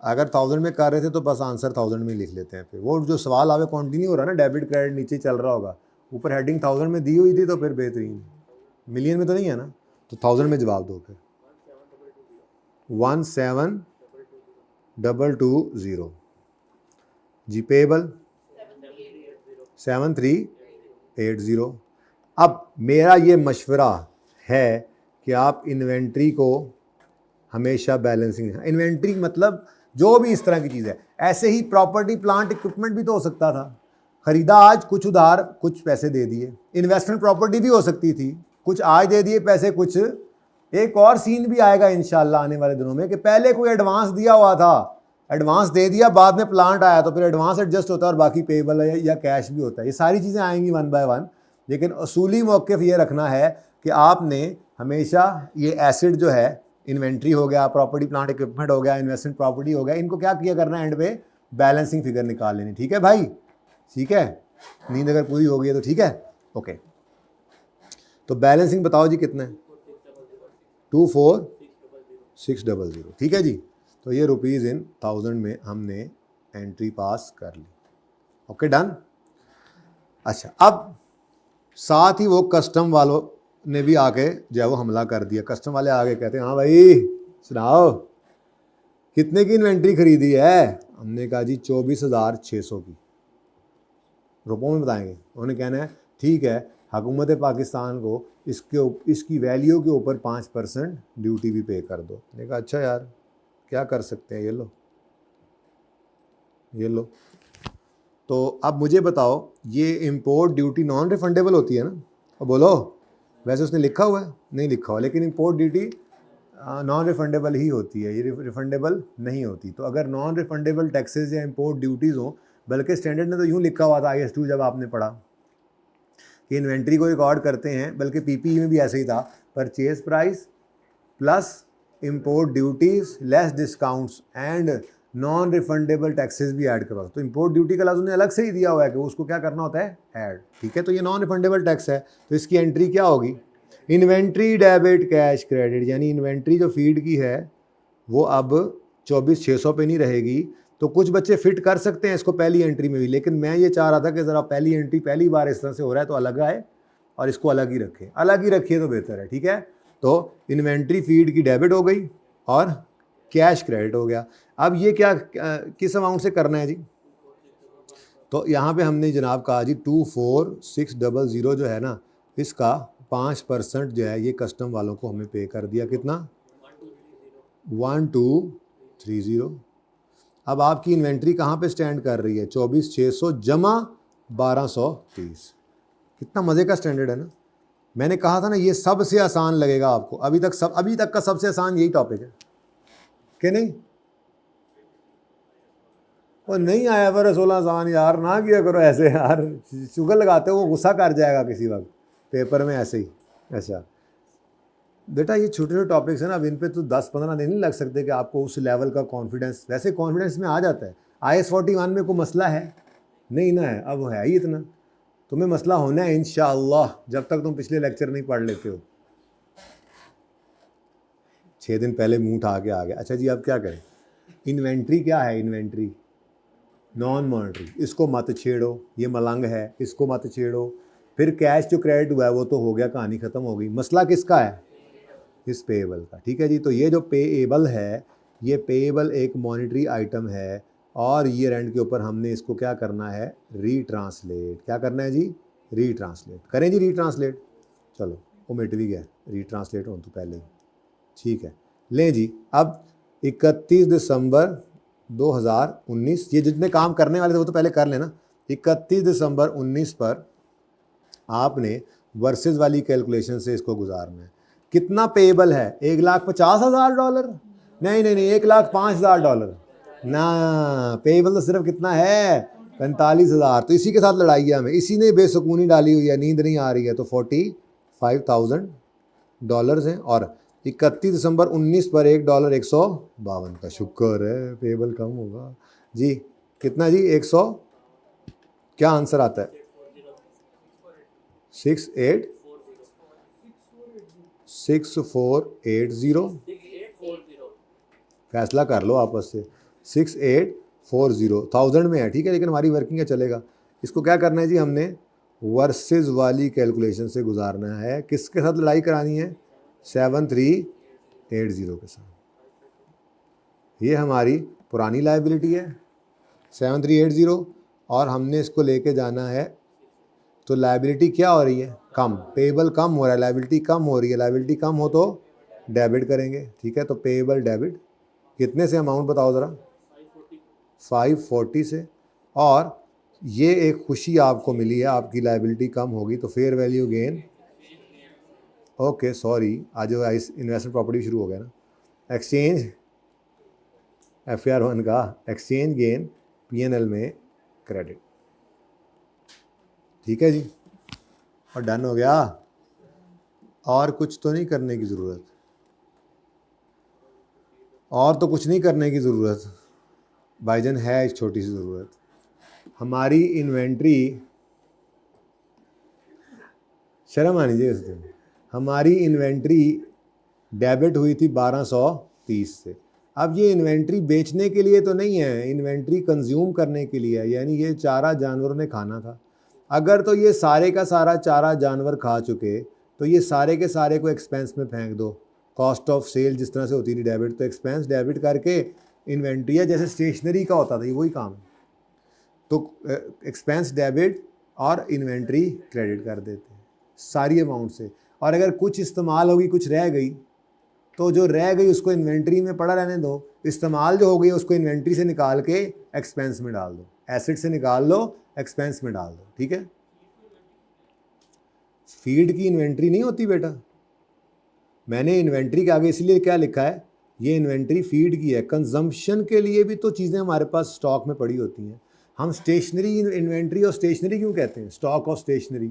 अगर 1000 में कर रहे थे तो बस आंसर 1000 में लिख लेते हैं, फिर वो जो सवाल आगे कंटिन्यू हो रहा है ना, डेबिट क्रेडिट नीचे चल रहा होगा, ऊपर हेडिंग 1000 में दी हुई थी, तो फिर बेहतरीन, मिलियन में तो नहीं है ना, तो 1000 में जवाब दो फिर। 17220 जी, पेएबल 7380। अब मेरा ये मशवरा है कि आप इन्वेंट्री को हमेशा बैलेंसिंग, इन्वेंट्री मतलब जो भी इस तरह की चीज़ है, ऐसे ही प्रॉपर्टी प्लांट इक्विपमेंट भी तो हो सकता था, खरीदा आज, कुछ उधार, कुछ पैसे दे दिए। इन्वेस्टमेंट प्रॉपर्टी भी हो सकती थी, कुछ आज दे दिए पैसे, कुछ। एक और सीन भी आएगा इंशाल्लाह आने वाले दिनों में कि पहले कोई एडवांस दिया हुआ था, एडवांस दे दिया, बाद में प्लांट आया, तो फिर एडवांस एडजस्ट होता है और बाकी पेएबल है या कैश भी होता है। ये सारी चीज़ें आएंगी 1 बाय 1, लेकिन असूली मौक़िफ़ ये रखना है कि आपने हमेशा ये एसिड जो है, इन्वेंट्री हो गया, प्रॉपर्टी प्लांट इक्विपमेंट हो गया, इन्वेस्टमेंट प्रॉपर्टी हो गया, इनको क्या किया करना है, एंड पे बैलेंसिंग फिगर निकाल लेनी, ठीक है भाई, ठीक है। नींद अगर पूरी हो गई है तो ठीक है, ओके। तो बैलेंसिंग बताओ जी कितना है? 24600, ठीक है जी। तो ये रुपीज़ इन 1000 में हमने एंट्री पास कर ली, ओके डन। अच्छा अब साथ ही वो कस्टम वालों ने भी आके जो है वो हमला कर दिया। कस्टम वाले आगे कहते हैं, हाँ भाई सुनाओ कितने की इन्वेंट्री खरीदी है? हमने कहा जी 24,600 की, रुपयों में बताएंगे। उन्होंने कहना है ठीक है, हुकूमत पाकिस्तान को इसकी वैल्यू के ऊपर 5% ड्यूटी भी पे कर दो। मैंने कहा अच्छा यार क्या कर सकते हैं, ये लो ये लो। तो अब मुझे बताओ, ये इंपोर्ट ड्यूटी नॉन रिफंडेबल होती है ना? अब बोलो, वैसे उसने लिखा हुआ है, नहीं लिखा हुआ, लेकिन इंपोर्ट ड्यूटी नॉन रिफंडेबल ही होती है, ये रिफंडेबल नहीं होती। तो अगर नॉन रिफंडेबल टैक्सेस या इंपोर्ट ड्यूटीज़ हों, बल्कि स्टैंडर्ड ने तो यूँ लिखा हुआ था IS2 जब आपने पढ़ा कि इन्वेंट्री को रिकॉर्ड करते हैं, बल्कि PPE में भी ऐसे ही था, purchase price plus import duties less discounts and non refundable taxes भी ऐड करवा। तो इंपोर्ट ड्यूटी का लफ्ज़ उन्होंने अलग से ही दिया हुआ है कि उसको क्या करना होता है, ऐड, ठीक है। तो ये नॉन रिफंडेबल टैक्स है, तो इसकी एंट्री क्या होगी? इन्वेंट्री डेबिट कैश क्रेडिट, यानी इन्वेंट्री जो फीड की है वो अब 24,600 पे नहीं रहेगी। तो कुछ बच्चे फिट कर सकते हैं इसको पहली एंट्री में भी, लेकिन मैं ये चाह रहा था कि ज़रा पहली एंट्री पहली बार इस तरह से हो रहा है तो अलग आए और इसको अलग ही रखें, अलग ही रखिए तो बेहतर है, ठीक है। तो इन्वेंट्री फीड की डेबिट हो गई और कैश क्रेडिट हो गया। अब ये क्या किस अमाउंट से करना है जी? तो यहाँ पे हमने जनाब कहा जी 24600 जो है ना, इसका 5% जो है ये कस्टम वालों को हमें पे कर दिया। कितना? 1230। अब आपकी इन्वेंट्री कहाँ पे स्टैंड कर रही है? 24,600 जमा 1230। कितना मज़े का स्टैंडर्ड है ना। मैंने कहा था ना ये सबसे आसान लगेगा आपको, अभी तक का सबसे आसान यही टॉपिक है कि नहीं? और नहीं आया पर रसूल आसान यार, ना किया करो ऐसे यार, शुगर लगाते हो वो गुस्सा कर जाएगा किसी वक्त पेपर में ऐसे ही। अच्छा बेटा ये छोटे छोटे टॉपिक्स हैं ना, अब इन पे तो 10-15 दिन नहीं लग सकते कि आपको उस लेवल का कॉन्फिडेंस, वैसे कॉन्फिडेंस में आ जाता है। IS 41 में कोई मसला है नहीं ना है, अब है ही इतना, तुम्हें मसला होना है इंशाअल्लाह जब तक तुम पिछले लेक्चर नहीं पढ़ लेते हो। 6 दिन पहले मुंह उठा के आ गया। अच्छा जी अब क्या करें? इन्वेंट्री क्या है? इन्वेंट्री नॉन मॉनेटरी, इसको मत छेड़ो, ये मलंग है, इसको मत छेड़ो। फिर कैश जो क्रेडिट हुआ है वो तो हो गया, कहानी ख़त्म हो गई। मसला किसका है? इस पेएबल का। ठीक है जी, तो ये जो पेएबल है, ये पेएबल एक मॉनेटरी आइटम है और ईयर एंड के ऊपर हमने इसको क्या करना है? रीट्रांसलेट। क्या करना है जी? रीट्रांसलेट। करें जी रीट्रांसलेट। चलो वो मिट भी गया, रीट्रांसलेट हो तो पहले ही। ठीक है लें जी, अब 31 दिसंबर 2019, ये जितने काम करने वाले थे वो तो पहले कर लेना। 31 दिसंबर 19 पर आपने वर्सेस वाली कैलकुलेशन से इसको गुजारना है। कितना पेएबल है? $1,50,000? नहीं नहीं नहीं, $1,05,000 ना। पेएबल तो सिर्फ कितना है? 45,000। तो इसी के साथ लड़ाई है हमें, इसी ने बेसुकूनी डाली हुई है, नींद नहीं आ रही है। तो $45,000 हैं और 31 दिसंबर 19 पर $1 152 का। शुक्र है पेएबल कम होगा जी। कितना जी? 100, क्या आंसर आता है? 6480। फैसला कर लो आपस से। 6840 1000 में है, ठीक है, लेकिन हमारी वर्किंग है, चलेगा। इसको क्या करना है जी? हमने वर्सेस वाली कैलकुलेशन से गुजारना है। किसके साथ लड़ाई करानी है? 7380 के साथ। ये हमारी पुरानी लायबिलिटी है 7380 और हमने इसको लेके जाना है। तो लायबिलिटी क्या हो रही है? कम। पेएबल कम हो रहा है, लायबिलिटी कम हो रही है। लायबिलिटी कम हो तो डेबिट करेंगे। ठीक है, तो पेएबल डेबिट कितने से? अमाउंट बताओ ज़रा। 540 से। और ये एक खुशी आपको मिली है, आपकी लायबिलिटी कम होगी तो fair value gain. Okay sorry, आज इन्वेस्टमेंट प्रॉपर्टी शुरू हो गया ना। एक्सचेंज FAR 1 का एक्सचेंज गेन PNL में क्रेडिट। ठीक है जी, और डन हो गया। और कुछ तो नहीं करने की ज़रूरत, और तो कुछ नहीं करने की ज़रूरत भाईजान, है एक छोटी सी ज़रूरत। हमारी इन्वेंट्री, शर्म आनी चाहिए उस दिन, हमारी इन्वेंट्री डेबिट हुई थी 1230 से। अब ये इन्वेंट्री बेचने के लिए तो नहीं है, इन्वेंट्री कंज्यूम करने के लिए है, यानी ये चारा जानवरों ने खाना था। अगर तो ये सारे का सारा चारा जानवर खा चुके तो ये सारे के सारे को एक्सपेंस में फेंक दो। कॉस्ट ऑफ सेल जिस तरह से होती थी डेबिट, तो एक्सपेंस डेबिट करके इन्वेंट्री है, जैसे स्टेशनरी का होता था, ये वही काम है। तो एक्सपेंस डेबिट और इन्वेंट्री क्रेडिट कर देते हैं सारी अमाउंट से। और अगर कुछ इस्तेमाल होगी, कुछ रह गई, तो जो रह गई उसको इन्वेंट्री में पड़ा रहने दो। इस्तेमाल जो हो गई उसको इन्वेंट्री से निकाल के एक्सपेंस में डाल दो, एसेट से निकाल लो, एक्सपेंस में डाल दो। ठीक है, फीड की इन्वेंट्री नहीं होती बेटा। मैंने इन्वेंट्री के आगे इसलिए क्या लिखा है? ये इन्वेंट्री फीड की है। कंजम्पशन के लिए भी तो चीज़ें हमारे पास स्टॉक में पड़ी होती हैं। हम स्टेशनरी इन्वेंट्री और स्टेशनरी क्यों कहते हैं? Stock of stationery.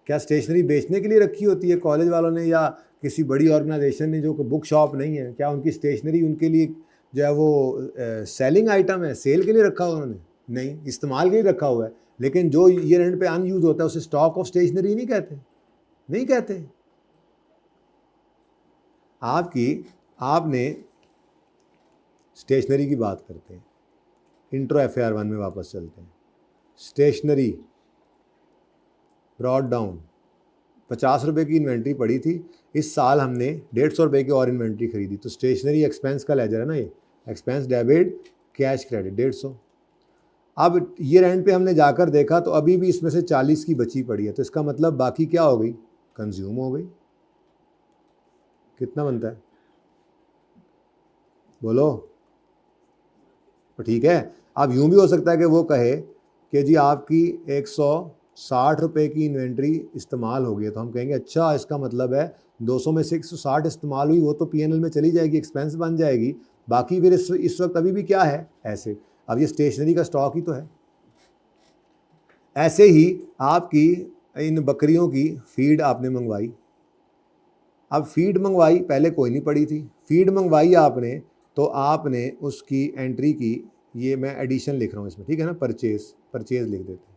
क्या स्टेशनरी बेचने के लिए रखी होती है कॉलेज वालों ने या किसी बड़ी ऑर्गेनाइजेशन ने जो कि बुक शॉप नहीं है? क्या उनकी स्टेशनरी उनके लिए जो है वो सेलिंग आइटम है, सेल के लिए रखा हुआ उन्होंने? नहीं, इस्तेमाल के लिए रखा हुआ है। लेकिन जो ईयर एंड पे अनयूज होता है उसे स्टॉक ऑफ स्टेशनरी नहीं कहते, नहीं कहते। आपने स्टेशनरी की बात करते हैं, इंट्रो FAR 1 में वापस चलते हैं। स्टेशनरी ब्रॉड डाउन, 50 रुपये की इन्वेंट्री पड़ी थी, इस साल हमने 150 रुपये की और इन्वेंट्री खरीदी। तो स्टेशनरी एक्सपेंस का लेजर है ना ये, एक्सपेंस डेबिट कैश क्रेडिट 150। अब ईयर एंड पे हमने जाकर देखा तो अभी भी इसमें से 40 की बची पड़ी है, तो इसका मतलब बाकी क्या हो गई? कंज्यूम हो गई। कितना बनता है बोलो? तो ठीक है, अब यूं भी हो सकता है कि वो कहे कि जी आपकी 60 रुपये की इन्वेंट्री इस्तेमाल हो गई है, तो हम कहेंगे अच्छा इसका मतलब है 200 में से 160 इस्तेमाल हुई, वो तो पीएनएल में चली जाएगी, एक्सपेंस बन जाएगी, बाकी फिर इस वक्त अभी भी क्या है ऐसे। अब ये स्टेशनरी का स्टॉक ही तो है। ऐसे ही आपकी इन बकरियों की फीड आपने मंगवाई, अब फीड मंगवाई, पहले कोई नहीं पड़ी थी, फीड मंगवाई आपने, तो आपने उसकी एंट्री की, ये मैं एडिशन लिख रहा हूँ इसमें, ठीक है ना, परचेज लिख देते हैं,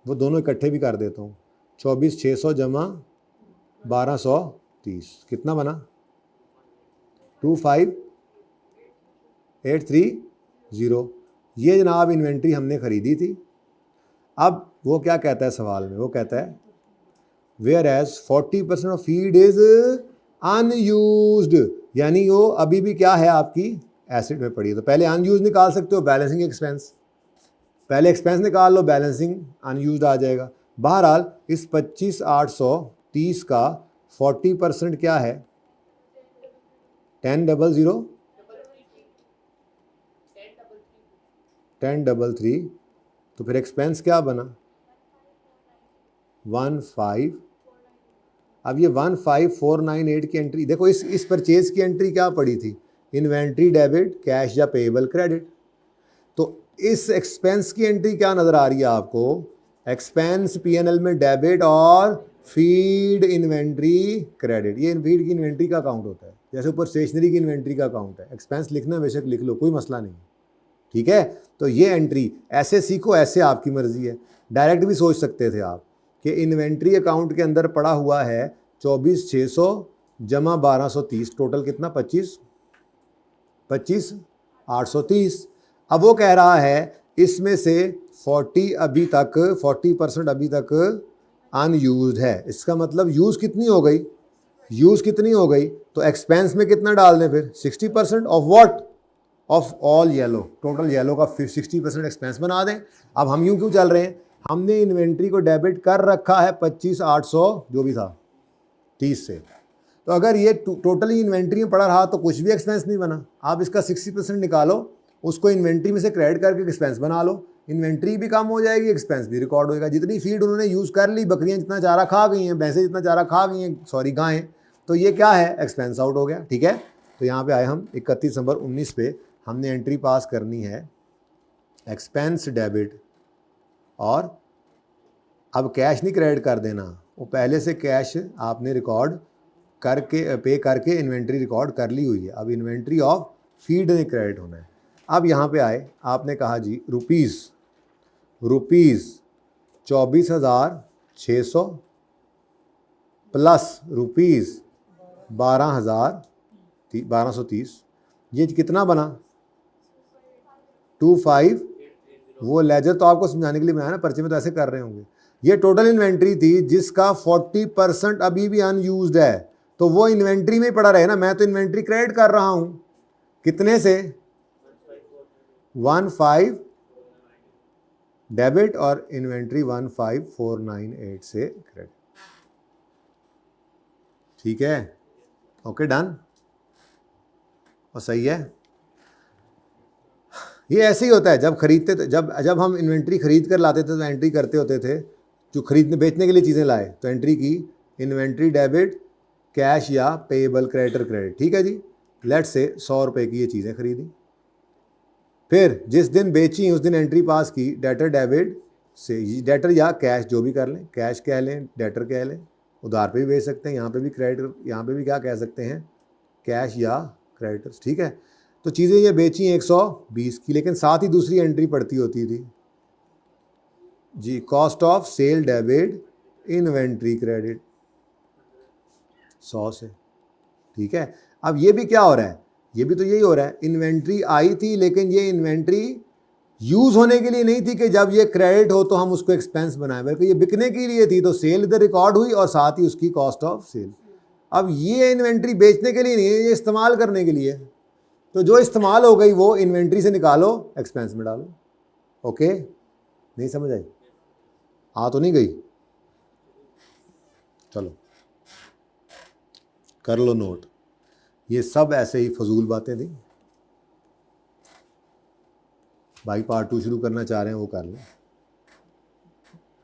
वो दोनों इकट्ठे भी कर देता हूँ। 24,600 जमा 1230 कितना बना? 25,830। ये जनाब इन्वेंट्री हमने ख़रीदी थी। अब वो क्या कहता है सवाल में, वो कहता है whereas 40% of feed is unused, यानी वो अभी भी क्या है आपकी एसिड में पड़ी है। तो पहले अनयूज निकाल सकते हो, बैलेंसिंग एक्सपेंस, पहले एक्सपेंस निकाल लो, बैलेंसिंग अनयूज्ड आ जाएगा। बहरहाल इस 25,830 का 40% क्या है? 10,000 तो फिर एक्सपेंस क्या बना? 15। अब ये 15,498 की एंट्री देखो, इस परचेज की एंट्री क्या पड़ी थी? इन्वेंट्री डेबिट, कैश या पेएबल क्रेडिट। तो इस एक्सपेंस की एंट्री क्या नज़र आ रही है आपको? एक्सपेंस पीएनएल में डेबिट और फीड इन्वेंट्री क्रेडिट। ये फीड की इन्वेंट्री का अकाउंट होता है, जैसे ऊपर स्टेशनरी की इन्वेंट्री का अकाउंट है। एक्सपेंस लिखना बेशक लिख लो, कोई मसला नहीं, ठीक है। तो ये एंट्री ऐसे सीखो, ऐसे आपकी मर्जी है। डायरेक्ट भी सोच सकते थे आप कि इन्वेंट्री अकाउंट के अंदर पड़ा हुआ है 24,600 जमा 1230, टोटल कितना? 25,830। अब वो कह रहा है इसमें से 40% अभी तक अनयूज्ड है। इसका मतलब यूज़ कितनी हो गई? तो एक्सपेंस में कितना डाल दें फिर? 60% of what? Of all yellow, total yellow का 60% एक्सपेंस बना दें। अब हम यूं क्यों चल रहे हैं? हमने इन्वेंट्री को डेबिट कर रखा है 25,800 जो भी था 30 से, तो अगर ये टोटली इन्वेंट्री में पड़ा रहा तो कुछ भी एक्सपेंस नहीं बना। आप इसका 60% निकालो, उसको इन्वेंट्री में से क्रेडिट करके एक्सपेंस बना लो, इन्वेंट्री भी कम हो जाएगी, एक्सपेंस भी रिकॉर्ड होएगा। जितनी फीड उन्होंने यूज़ कर ली, बकरियां जितना चारा खा गई हैं, भैंसें जितना चारा खा गई हैं, सॉरी गायें, तो ये क्या है? एक्सपेंस आउट हो गया, ठीक है। तो यहाँ पे आए हम 31 दिसंबर 19 पे, हमने एंट्री पास करनी है एक्सपेंस डेबिट, और अब कैश नहीं क्रेडिट कर देना, वो पहले से कैश आपने रिकॉर्ड करके पे करके इन्वेंट्री रिकॉर्ड कर ली हुई है। अब इन्वेंट्री ऑफ फीड ने क्रेडिट होना है। अब यहाँ पे आए, आपने कहा जी रुपीज़ 24,600 प्लस रुपीज़ 12,030, ये कितना बना? 25। वो लेजर तो आपको समझाने के लिए बनाया ना, पर्चे में तो ऐसे कर रहे होंगे। ये टोटल इन्वेंट्री थी जिसका 40% अभी भी अनयूज्ड है, तो वो इन्वेंट्री में ही पड़ा रहे ना। मैं तो इन्वेंट्री क्रेडिट कर रहा हूं, कितने से? 15 डेबिट और इन्वेंट्री 15,498 से क्रेडिट, ठीक है। ओके डन, और सही है। ये ऐसे ही होता है जब खरीदते थे, जब हम इन्वेंट्री खरीद कर लाते थे तो एंट्री करते होते थे, जो खरीदने बेचने के लिए चीज़ें लाए तो एंट्री की इन्वेंट्री डेबिट, कैश या पेएबल क्रेडिटर क्रेडिट, ठीक है जी। लेट से 100 रुपये की ये चीज़ें खरीदी, फिर जिस दिन बेची उस दिन एंट्री पास की डेटर डेबिट से, डेटर या कैश जो भी कर लें, कैश कह लें, डेटर कह लें, उधार पे भी बेच सकते हैं, यहाँ पे भी क्रेडिटर, यहाँ पे भी क्या कह सकते हैं? कैश या क्रेडिटर्स, ठीक है। तो चीज़ें ये बेची 120 की, लेकिन साथ ही दूसरी एंट्री पड़ती होती थी जी, cost of sale debit inventory credit 100 से, ठीक है। अब ये भी क्या हो रहा है? ये भी तो यही हो रहा है, इन्वेंट्री आई थी लेकिन ये इन्वेंट्री यूज़ होने के लिए नहीं थी कि जब ये क्रेडिट हो तो हम उसको एक्सपेंस बनाएं, बल्कि ये बिकने के लिए थी, तो सेल इधर रिकॉर्ड हुई और साथ ही उसकी कॉस्ट ऑफ सेल। अब ये इन्वेंट्री बेचने के लिए नहीं है, ये इस्तेमाल करने के लिए, तो जो इस्तेमाल हो गई वो इन्वेंट्री से निकालो, एक्सपेंस में डालो। ओके, नहीं समझ आई? आ तो नहीं गई? चलो कर लो नोट, ये सब ऐसे ही फजूल बातें थी। भाई पार्ट 2 शुरू करना चाह रहे हैं वो कर लें।